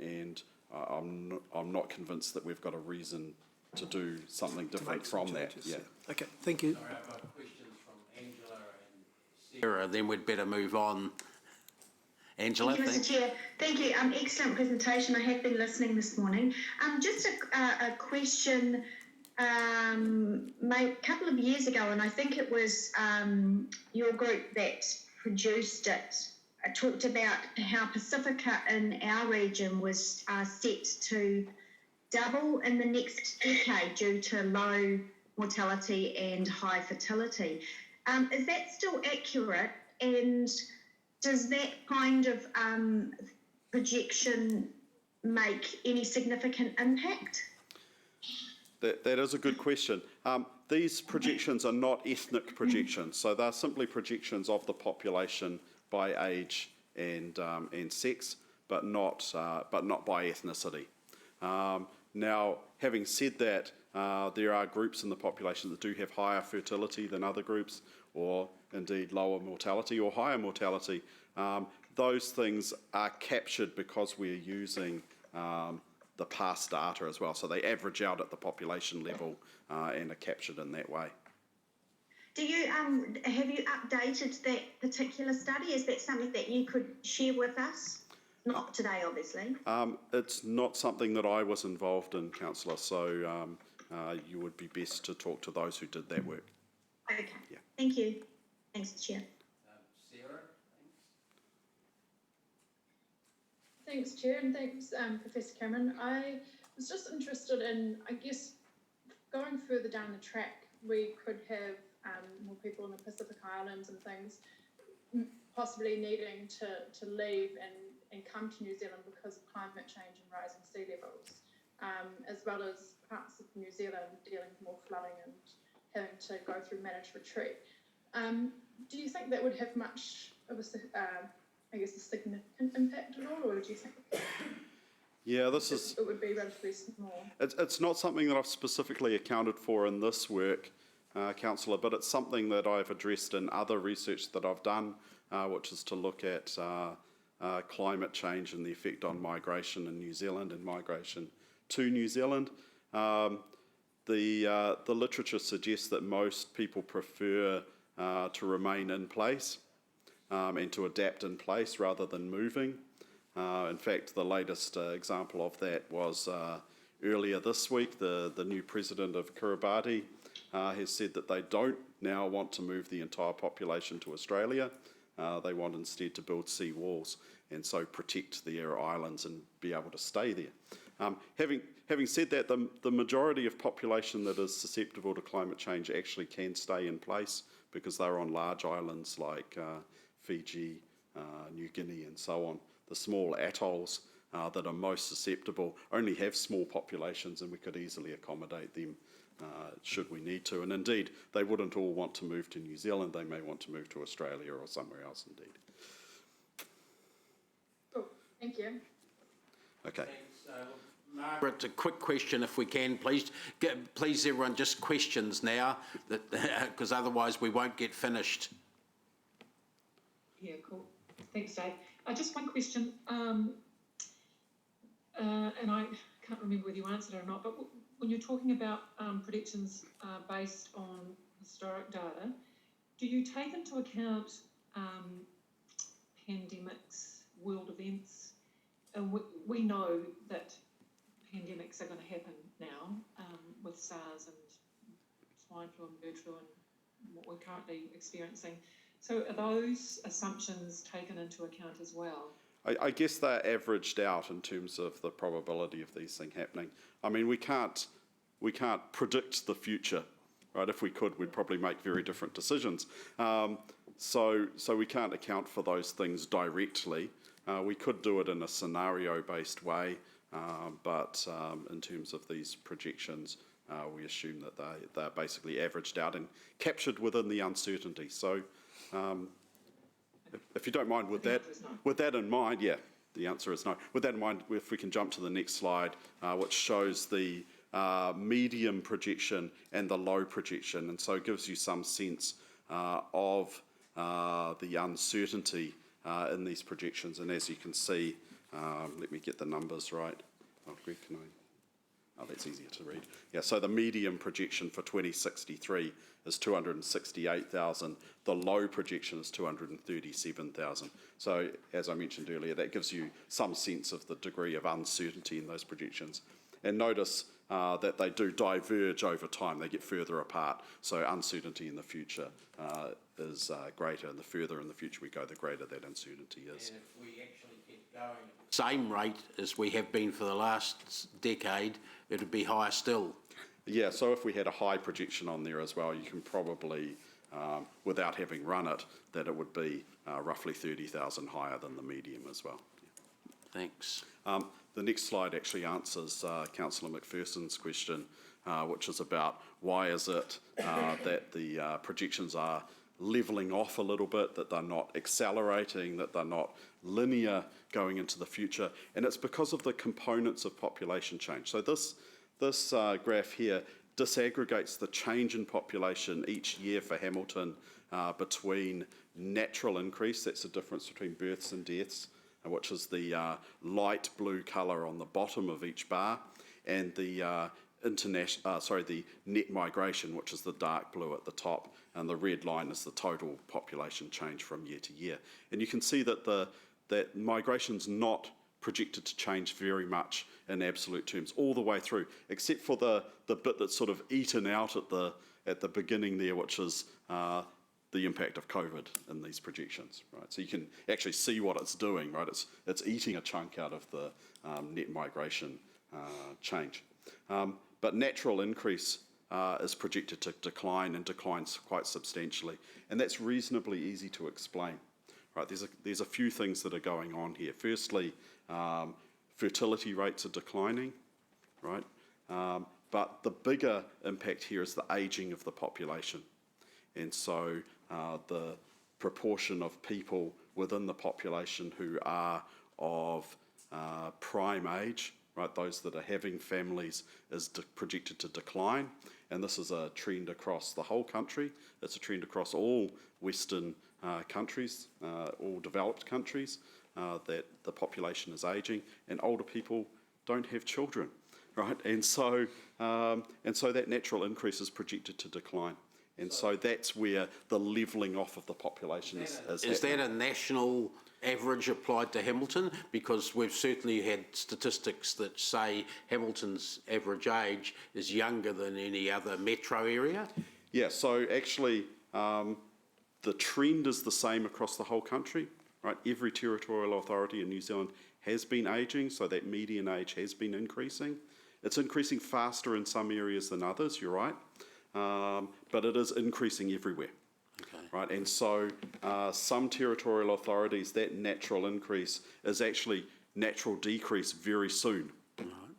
Speaker 3: and I'm not convinced that we've got a reason to do something different from that.
Speaker 6: Yeah. Okay, thank you.
Speaker 2: Sorry, I've got a question Sarah, then we'd better move on. Angela,
Speaker 9: Thank you, Mr. Chair. Thank you. Excellent presentation. I have been listening this morning. Just a question. A couple of years ago, and I think it was your group that produced it, talked about how Pacifica in our region was set to double in the next decade due to low mortality and high fertility. Is that still accurate? And does that kind of projection make any significant impact?
Speaker 3: That is a good question. These projections are not ethnic projections, so they're simply projections of the population by age and sex, but not by ethnicity. Now, having said that, there are groups in the population that do have higher fertility than other groups, or indeed lower mortality or higher mortality. Those things are captured because we're using the past data as well. So they average out at the population level and are captured in that way.
Speaker 9: Do you have you updated that particular study? Is that something that you could share with us? Not today, obviously.
Speaker 3: It's not something that I was involved in, Councillor, so you would be best to talk to those who did that work.
Speaker 9: Okay.
Speaker 3: Yeah.
Speaker 9: Thank you. Thanks, Chair.
Speaker 2: Sarah,
Speaker 10: Thanks, Chair, and thanks, Professor Cameron. I was just interested in, I guess, going further down the track, we could have more people in the Pacific Islands and things possibly needing to leave and come to New Zealand because of climate change and rising sea levels, as well as parts of New Zealand dealing with more flooding and having to go through managed retreat. Do you think that would have much of a significant impact at all, or do you think it would be relatively small?
Speaker 3: It's not something that I've specifically accounted for in this work, Councillor, but it's something that I've addressed in other research that I've done, which is to look at climate change and the effect on migration in New Zealand and migration to New Zealand. The literature suggests that most people prefer to remain in place and to adapt in place rather than moving. In fact, the latest example of that was earlier this week. The new president of Kiribati has said that they don't now want to move the entire population to Australia. They want instead to build sea walls and so protect their islands and be able to stay there. Having said that, the majority of population that is susceptible to climate change actually can stay in place because they're on large islands like Fiji, New Guinea and so on. The small atolls that are most susceptible only have small populations, and we could easily accommodate them should we need to. And indeed, they wouldn't all want to move to New Zealand. They may want to move to Australia or somewhere else indeed.
Speaker 10: Cool, thank you.
Speaker 3: Okay.
Speaker 2: thanks. Margaret, a quick question if we can, please. Please, everyone, just questions now, because otherwise we won't get finished.
Speaker 7: Yeah, cool. Thanks, Dave. Just one question, and I can't remember whether you answered it or not, but when you're talking about predictions based on historic data, do you take into account pandemics, world events? And we know that pandemics are going to happen now with SARS and swine flu and bird flu and what we're currently experiencing. So are those assumptions taken into account as well?
Speaker 3: I guess they're averaged out in terms of the probability of these things happening. I mean, we can't predict the future, right? If we could, we'd probably make very different decisions. So we can't account for those things directly. We could do it in a scenario-based way, but in terms of these projections, we assume that they're basically averaged out and captured within the uncertainty. So if you don't mind, with that in mind, yeah, the answer is no. With that in mind, if we can jump to the next slide, which shows the medium projection and the low projection, and so it gives you some sense of the uncertainty in these projections. And as you can see, let me get the numbers right. Oh, Greg, can I Oh, that's easier to read. Yeah, so the medium projection for 2063 is 268,000. The low projection is 237,000. So, as I mentioned earlier, that gives you some sense of the degree of uncertainty in those projections. And notice that they do diverge over time. They get further apart. So uncertainty in the future is greater, and the further in the future we go, the greater that uncertainty is.
Speaker 2: And if we actually keep going at the same rate as we have been for the last decade, it would be higher still.
Speaker 3: Yeah, so if we had a high projection on there as well, you can probably, without having run it, that it would be roughly 30,000 higher than the medium as well.
Speaker 2: Thanks.
Speaker 3: The next slide actually answers Councillor McPherson's question, which is about why is it that the projections are levelling off a little bit, that they're not accelerating, that they're not linear going into the future, and it's because of the components of population change. So this graph here disaggregates the change in population each year for Hamilton between natural increase, that's the difference between births and deaths, which is the light blue colour on the bottom of each bar, and the the net migration, which is the dark blue at the top, and the red line is the total population change from year to year. And you can see that that migration's not projected to change very much in absolute terms all the way through, except for the bit that's sort of eaten out at the beginning there, which is the impact of COVID in these projections, right? So you can actually see what it's doing, right? It's eating a chunk out of the net migration change. But natural increase is projected to decline, and declines quite substantially, and that's reasonably easy to explain, right? There's a few things that are going on here. Firstly, fertility rates are declining, right? But the bigger impact here is the ageing of the population. And so the proportion of people within the population who are of prime age, right, those that are having families, is projected to decline. And this is a trend across the whole country. It's a trend across all Western countries, all developed countries, that the population is ageing, and older people don't have children, right? And so that natural increase is projected to decline. And so that's where the levelling off of the population is happening.
Speaker 2: Is that a national average applied to Hamilton? Because we've certainly had statistics that say Hamilton's average age is younger than any other metro area.
Speaker 3: Yeah, so actually the trend is the same across the whole country, right? Every territorial authority in New Zealand has been ageing, so that median age has been increasing. It's increasing faster in some areas than others, you're right. But it is increasing everywhere, right? And so some territorial authorities, that natural increase is actually natural decrease very soon,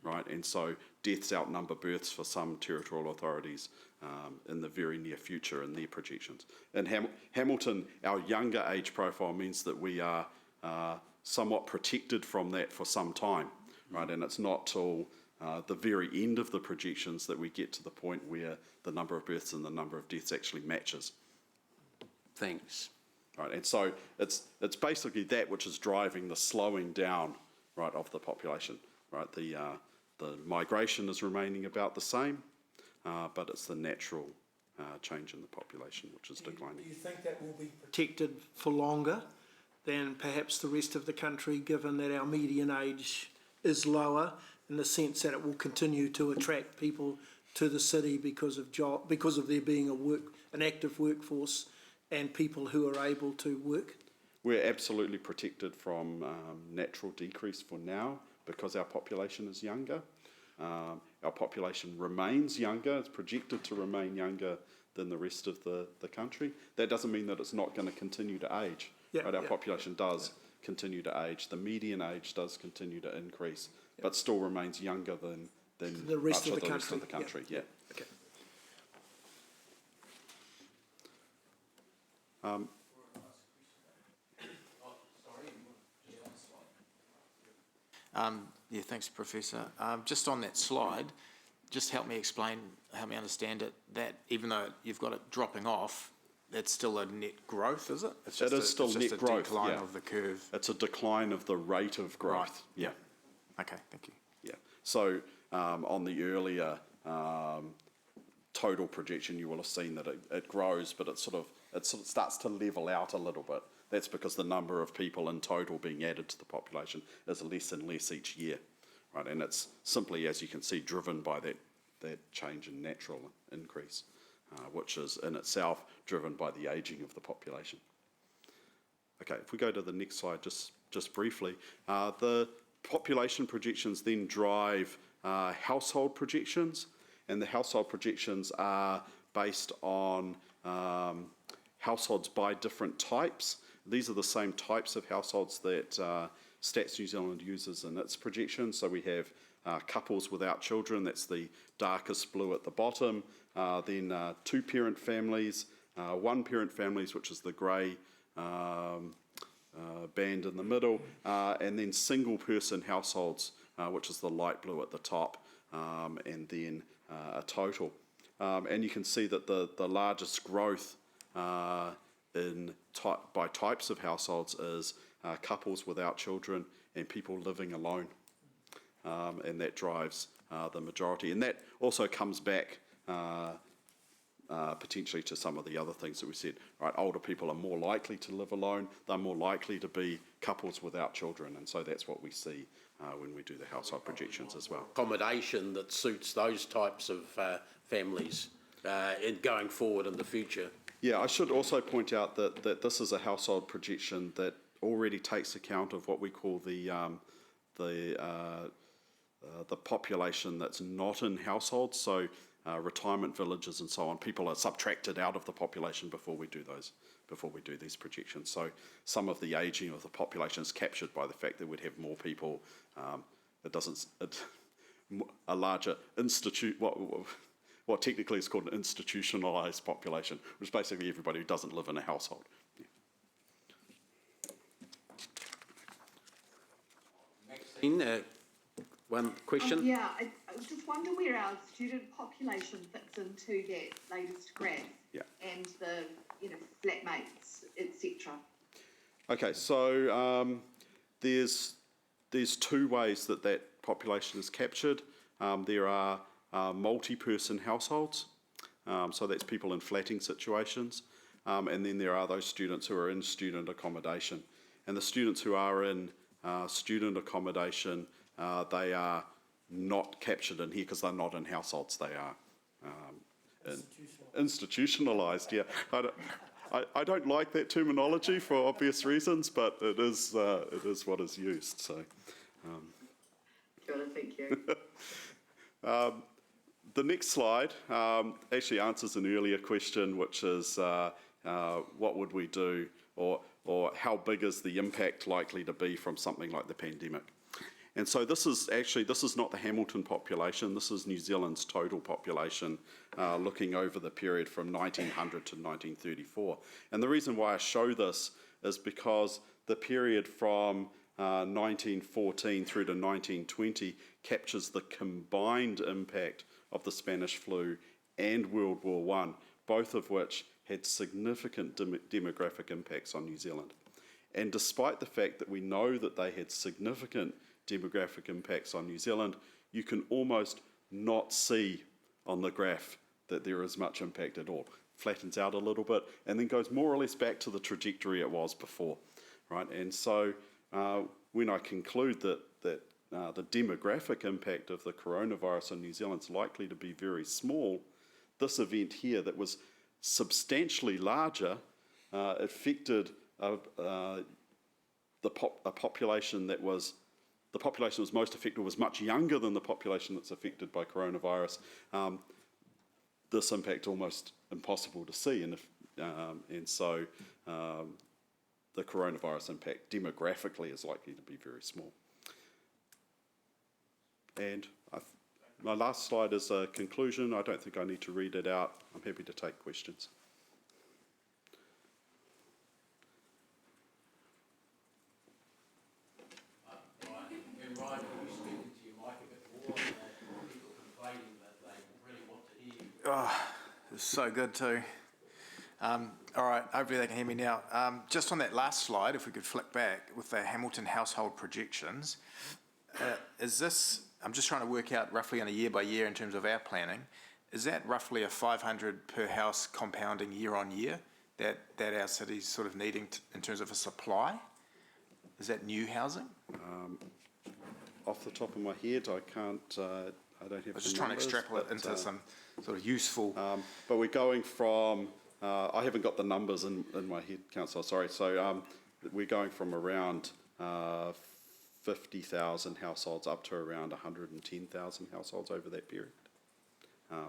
Speaker 3: right? And so deaths outnumber births for some territorial authorities in the very near future in their projections. In Hamilton, our younger age profile means that we are somewhat protected from that for some time, right? And it's not till the very end of the projections that we get to the point where the number of births and the number of deaths actually matches.
Speaker 2: Thanks.
Speaker 3: Right, and so it's basically that which is driving the slowing down, right, of the population. Right, the migration is remaining about the same, but it's the natural change in the population which is declining.
Speaker 6: Do you think that will be protected for longer than perhaps the rest of the country, given that our median age is lower, in the sense that it will continue to attract people to the city because of there being an active workforce and people who are able to work?
Speaker 3: We're absolutely protected from natural decrease for now because our population is younger. Our population remains younger. It's projected to remain younger than the rest of the country. That doesn't mean that it's not going to continue to age. Right? Our population does continue to age. The median age does continue to increase, but still remains younger than
Speaker 6: the rest of the
Speaker 3: country. Yeah.
Speaker 6: Okay.
Speaker 11: Yeah, thanks, Professor. Just on that slide, just help me understand it, that even though you've got it dropping off, it's still a net growth, is it?
Speaker 3: It is still net growth,
Speaker 11: It's a decline of the curve.
Speaker 3: It's a decline of the rate of growth.
Speaker 11: Right. Yeah. Okay, thank you.
Speaker 3: Yeah. So on the earlier total projection, you will have seen that it grows, but it sort of starts to level out a little bit. That's because the number of people in total being added to the population is less and less each year, right? And it's simply, as you can see, driven by that change in natural increase, which is in itself driven by the ageing of the population. Okay, if we go to the next slide just briefly, the population projections then drive household projections, and the household projections are based on households by different types. These are the same types of households that Stats New Zealand uses in its projections. So we have couples without children, that's the darkest blue at the bottom, then two-parent families, one-parent families, which is the grey band in the middle, and then single-person households, which is the light blue at the top, and then a total. And you can see that the largest growth by types of households is couples without children and people living alone, and that drives the majority. And that also comes back potentially to some of the other things that we said, right? Older people are more likely to live alone, they're more likely to be couples without children, and so that's what we see when we do the household projections as well.
Speaker 2: Accommodation that suits those types of families in going forward in the future.
Speaker 3: Yeah, I should also point out that this is a household projection that already takes account of what we call the population that's not in households, so retirement villages and so on. People are subtracted out of the population before we do these projections. So some of the ageing of the population is captured by the fact that we'd have more people. A larger institute. What technically is called an institutionalised population, which is basically everybody who doesn't live in a household. Yeah.
Speaker 2: Maxine, one question?
Speaker 8: I just wonder where our student population fits into that latest graph,
Speaker 3: Yeah.
Speaker 8: and the flatmates, etc.
Speaker 3: Okay, so there's two ways that population is captured. There are multi-person households, so that's people in flatting situations, and then there are those students who are in student accommodation. And the students who are in student accommodation, they are not captured in here because they're not in households, they are institutionalised. Yeah, I don't like that terminology for obvious reasons, but it is what is used. So.
Speaker 8: Good, thank you.
Speaker 3: The next slide actually answers an earlier question, which is what would we do, or how big is the impact likely to be from something like the pandemic? And so this is not the Hamilton population, this is New Zealand's total population looking over the period from 1900 to 1934. And the reason why I show this is because the period from 1914 through to 1920 captures the combined impact of the Spanish flu and World War I, both of which had significant demographic impacts on New Zealand. And despite the fact that we know that they had significant demographic impacts on New Zealand, you can almost not see on the graph that there is much impact at all. Flattens out a little bit and then goes more or less back to the trajectory it was before, right? And so when I conclude that the demographic impact of the coronavirus on New Zealand is likely to be very small, this event here that was substantially larger affected a population that was, the population that was most affected was much younger than the population that's affected by coronavirus. This impact almost impossible to see, and so the coronavirus impact demographically is likely to be very small. And my last slide is a conclusion. I don't think I need to read it out. I'm happy to take questions.
Speaker 11: Oh, it's so good too. All right, hopefully they can hear me now. Just on that last slide, if we could flick back with the Hamilton household projections, Is this, I'm just trying to work out roughly on a year by year in terms of our planning, is that roughly a 500 per house compounding year on year that our city's sort of needing in terms of a supply? Is that new housing?
Speaker 3: Off the top of my head, I can't, I don't have the numbers.
Speaker 11: I was just trying to extrapolate into some sort of useful...
Speaker 3: But we're going from, I haven't got the numbers in my head, councillor, sorry. So we're going from around 50,000 households up to around 110,000 households over that period.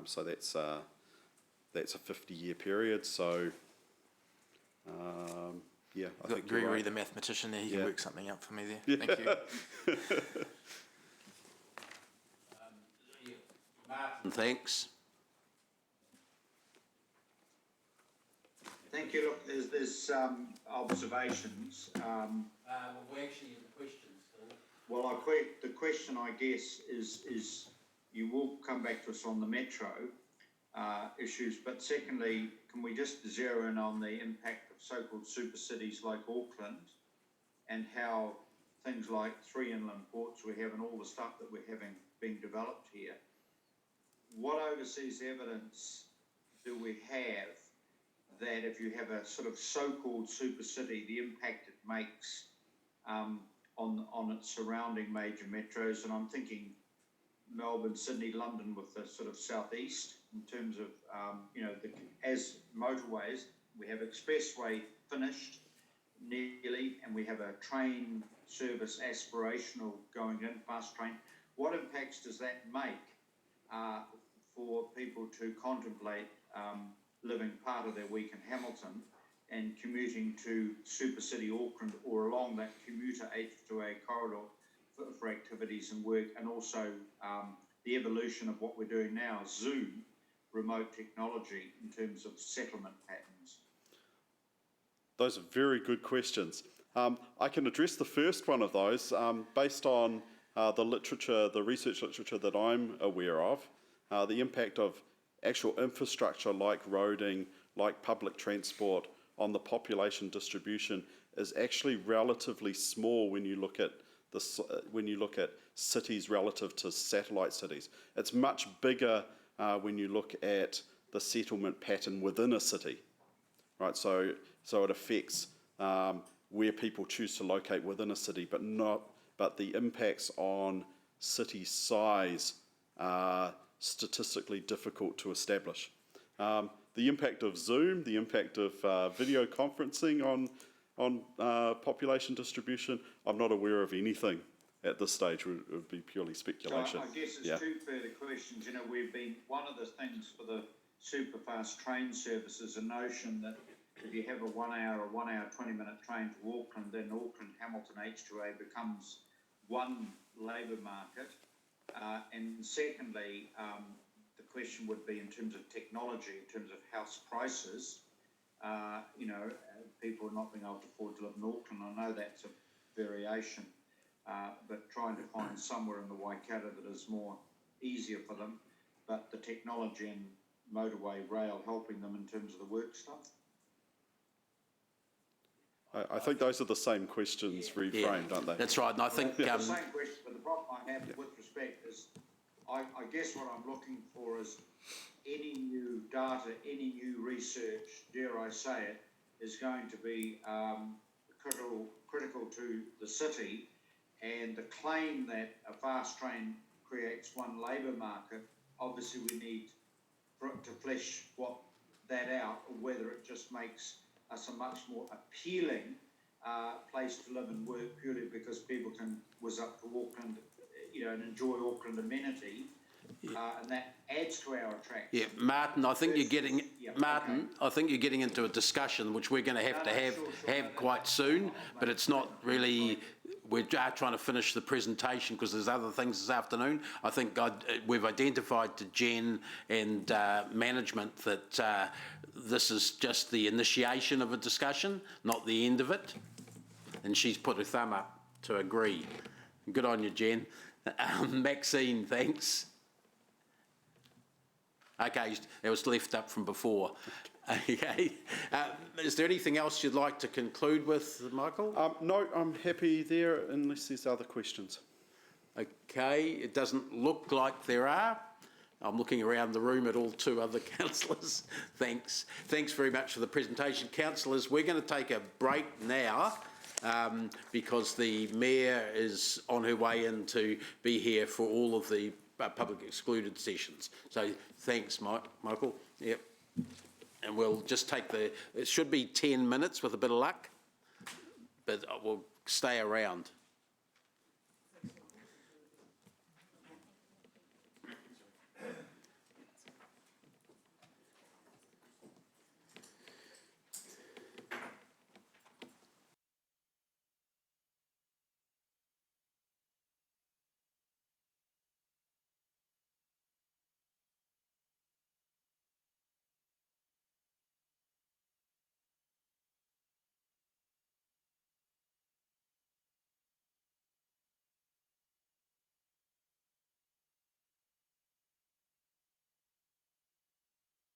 Speaker 3: So that's a 50-year period. So yeah, I think
Speaker 11: Gregory,
Speaker 3: you're right.
Speaker 11: the mathematician there, he can work something out for me there.
Speaker 3: Yeah.
Speaker 11: Thank you.
Speaker 2: Martin, thanks.
Speaker 5: Thank you. Look, there's observations.
Speaker 2: We actually have questions.
Speaker 5: Well, the question, I guess, is you will come back to us on the metro issues, but secondly, can we just zero in on the impact of so-called super cities like Auckland and how things like 3 inland ports we have and all the stuff that we're having being developed here? What overseas evidence do we have that if you have a sort of so-called super city, the impact it makes on its surrounding major metros? And I'm thinking Melbourne, Sydney, London with the sort of southeast in terms of, as motorways, we have expressway finished nearly, and we have a train service aspirational going in, fast train. What impacts does that make for people to contemplate living part of their week in Hamilton and commuting to super city Auckland or along that commuter H2A corridor for activities and work, and also the evolution of what we're doing now, Zoom, remote technology in terms of settlement patterns?
Speaker 3: Those are very good questions. I can address the first one of those based on the literature, the research literature that I'm aware of. The impact of actual infrastructure like roading, like public transport on the population distribution is actually relatively small when you look at cities relative to satellite cities. It's much bigger when you look at the settlement pattern within a city, right? So it affects where people choose to locate within a city, but the impacts on city size are statistically difficult to establish. The impact of Zoom, the impact of video conferencing on population distribution, I'm not aware of anything at this stage. It would be purely speculation.
Speaker 5: So I guess there's two further questions. We've been, one of the things for the super fast train service is a notion that if you have a 1 hour or 1 hour, 20-minute train to Auckland, then Auckland, Hamilton, H2A becomes one labour market. And secondly, the question would be in terms of technology, in terms of house prices, people not being able to afford to live in Auckland. I know that's a variation, but trying to find somewhere in the Waikato that is more easier for them, but the technology and motorway rail helping them in terms of the work stuff.
Speaker 3: I think those are the same questions reframed, aren't they?
Speaker 2: That's right, and I think...
Speaker 5: The same question, but the problem I have with respect is, I guess what I'm looking for is any new data, any new research, dare I say it, is going to be critical to the city, and the claim that a fast train creates one labour market, obviously we need to flesh that out, or whether it just makes us a much more appealing place to live and work purely because people can whiz up to Auckland, and enjoy Auckland amenity, and that adds to our attraction.
Speaker 2: Yeah, Martin, I think you're getting I think you're getting into a discussion which we're going to have quite soon, but it's not really. We're trying to finish the presentation because there's other things this afternoon. I think we've identified to Jen and management that this is just the initiation of a discussion, not the end of it. And she's put her thumb up to agree. Good on you, Jen. Maxine, thanks. Okay, it was left up from before. Okay. Is there anything else you'd like to conclude with, Michael?
Speaker 3: No, I'm happy there unless there's other questions.
Speaker 2: Okay, it doesn't look like there are. I'm looking around the room at all two other councillors. Thanks. Thanks very much for the presentation. Councillors, we're going to take a break now because the Mayor is on her way in to be here for all of the public excluded sessions. So thanks, Michael. Yep. And we'll just take it should be 10 minutes with a bit of luck, but we'll stay around.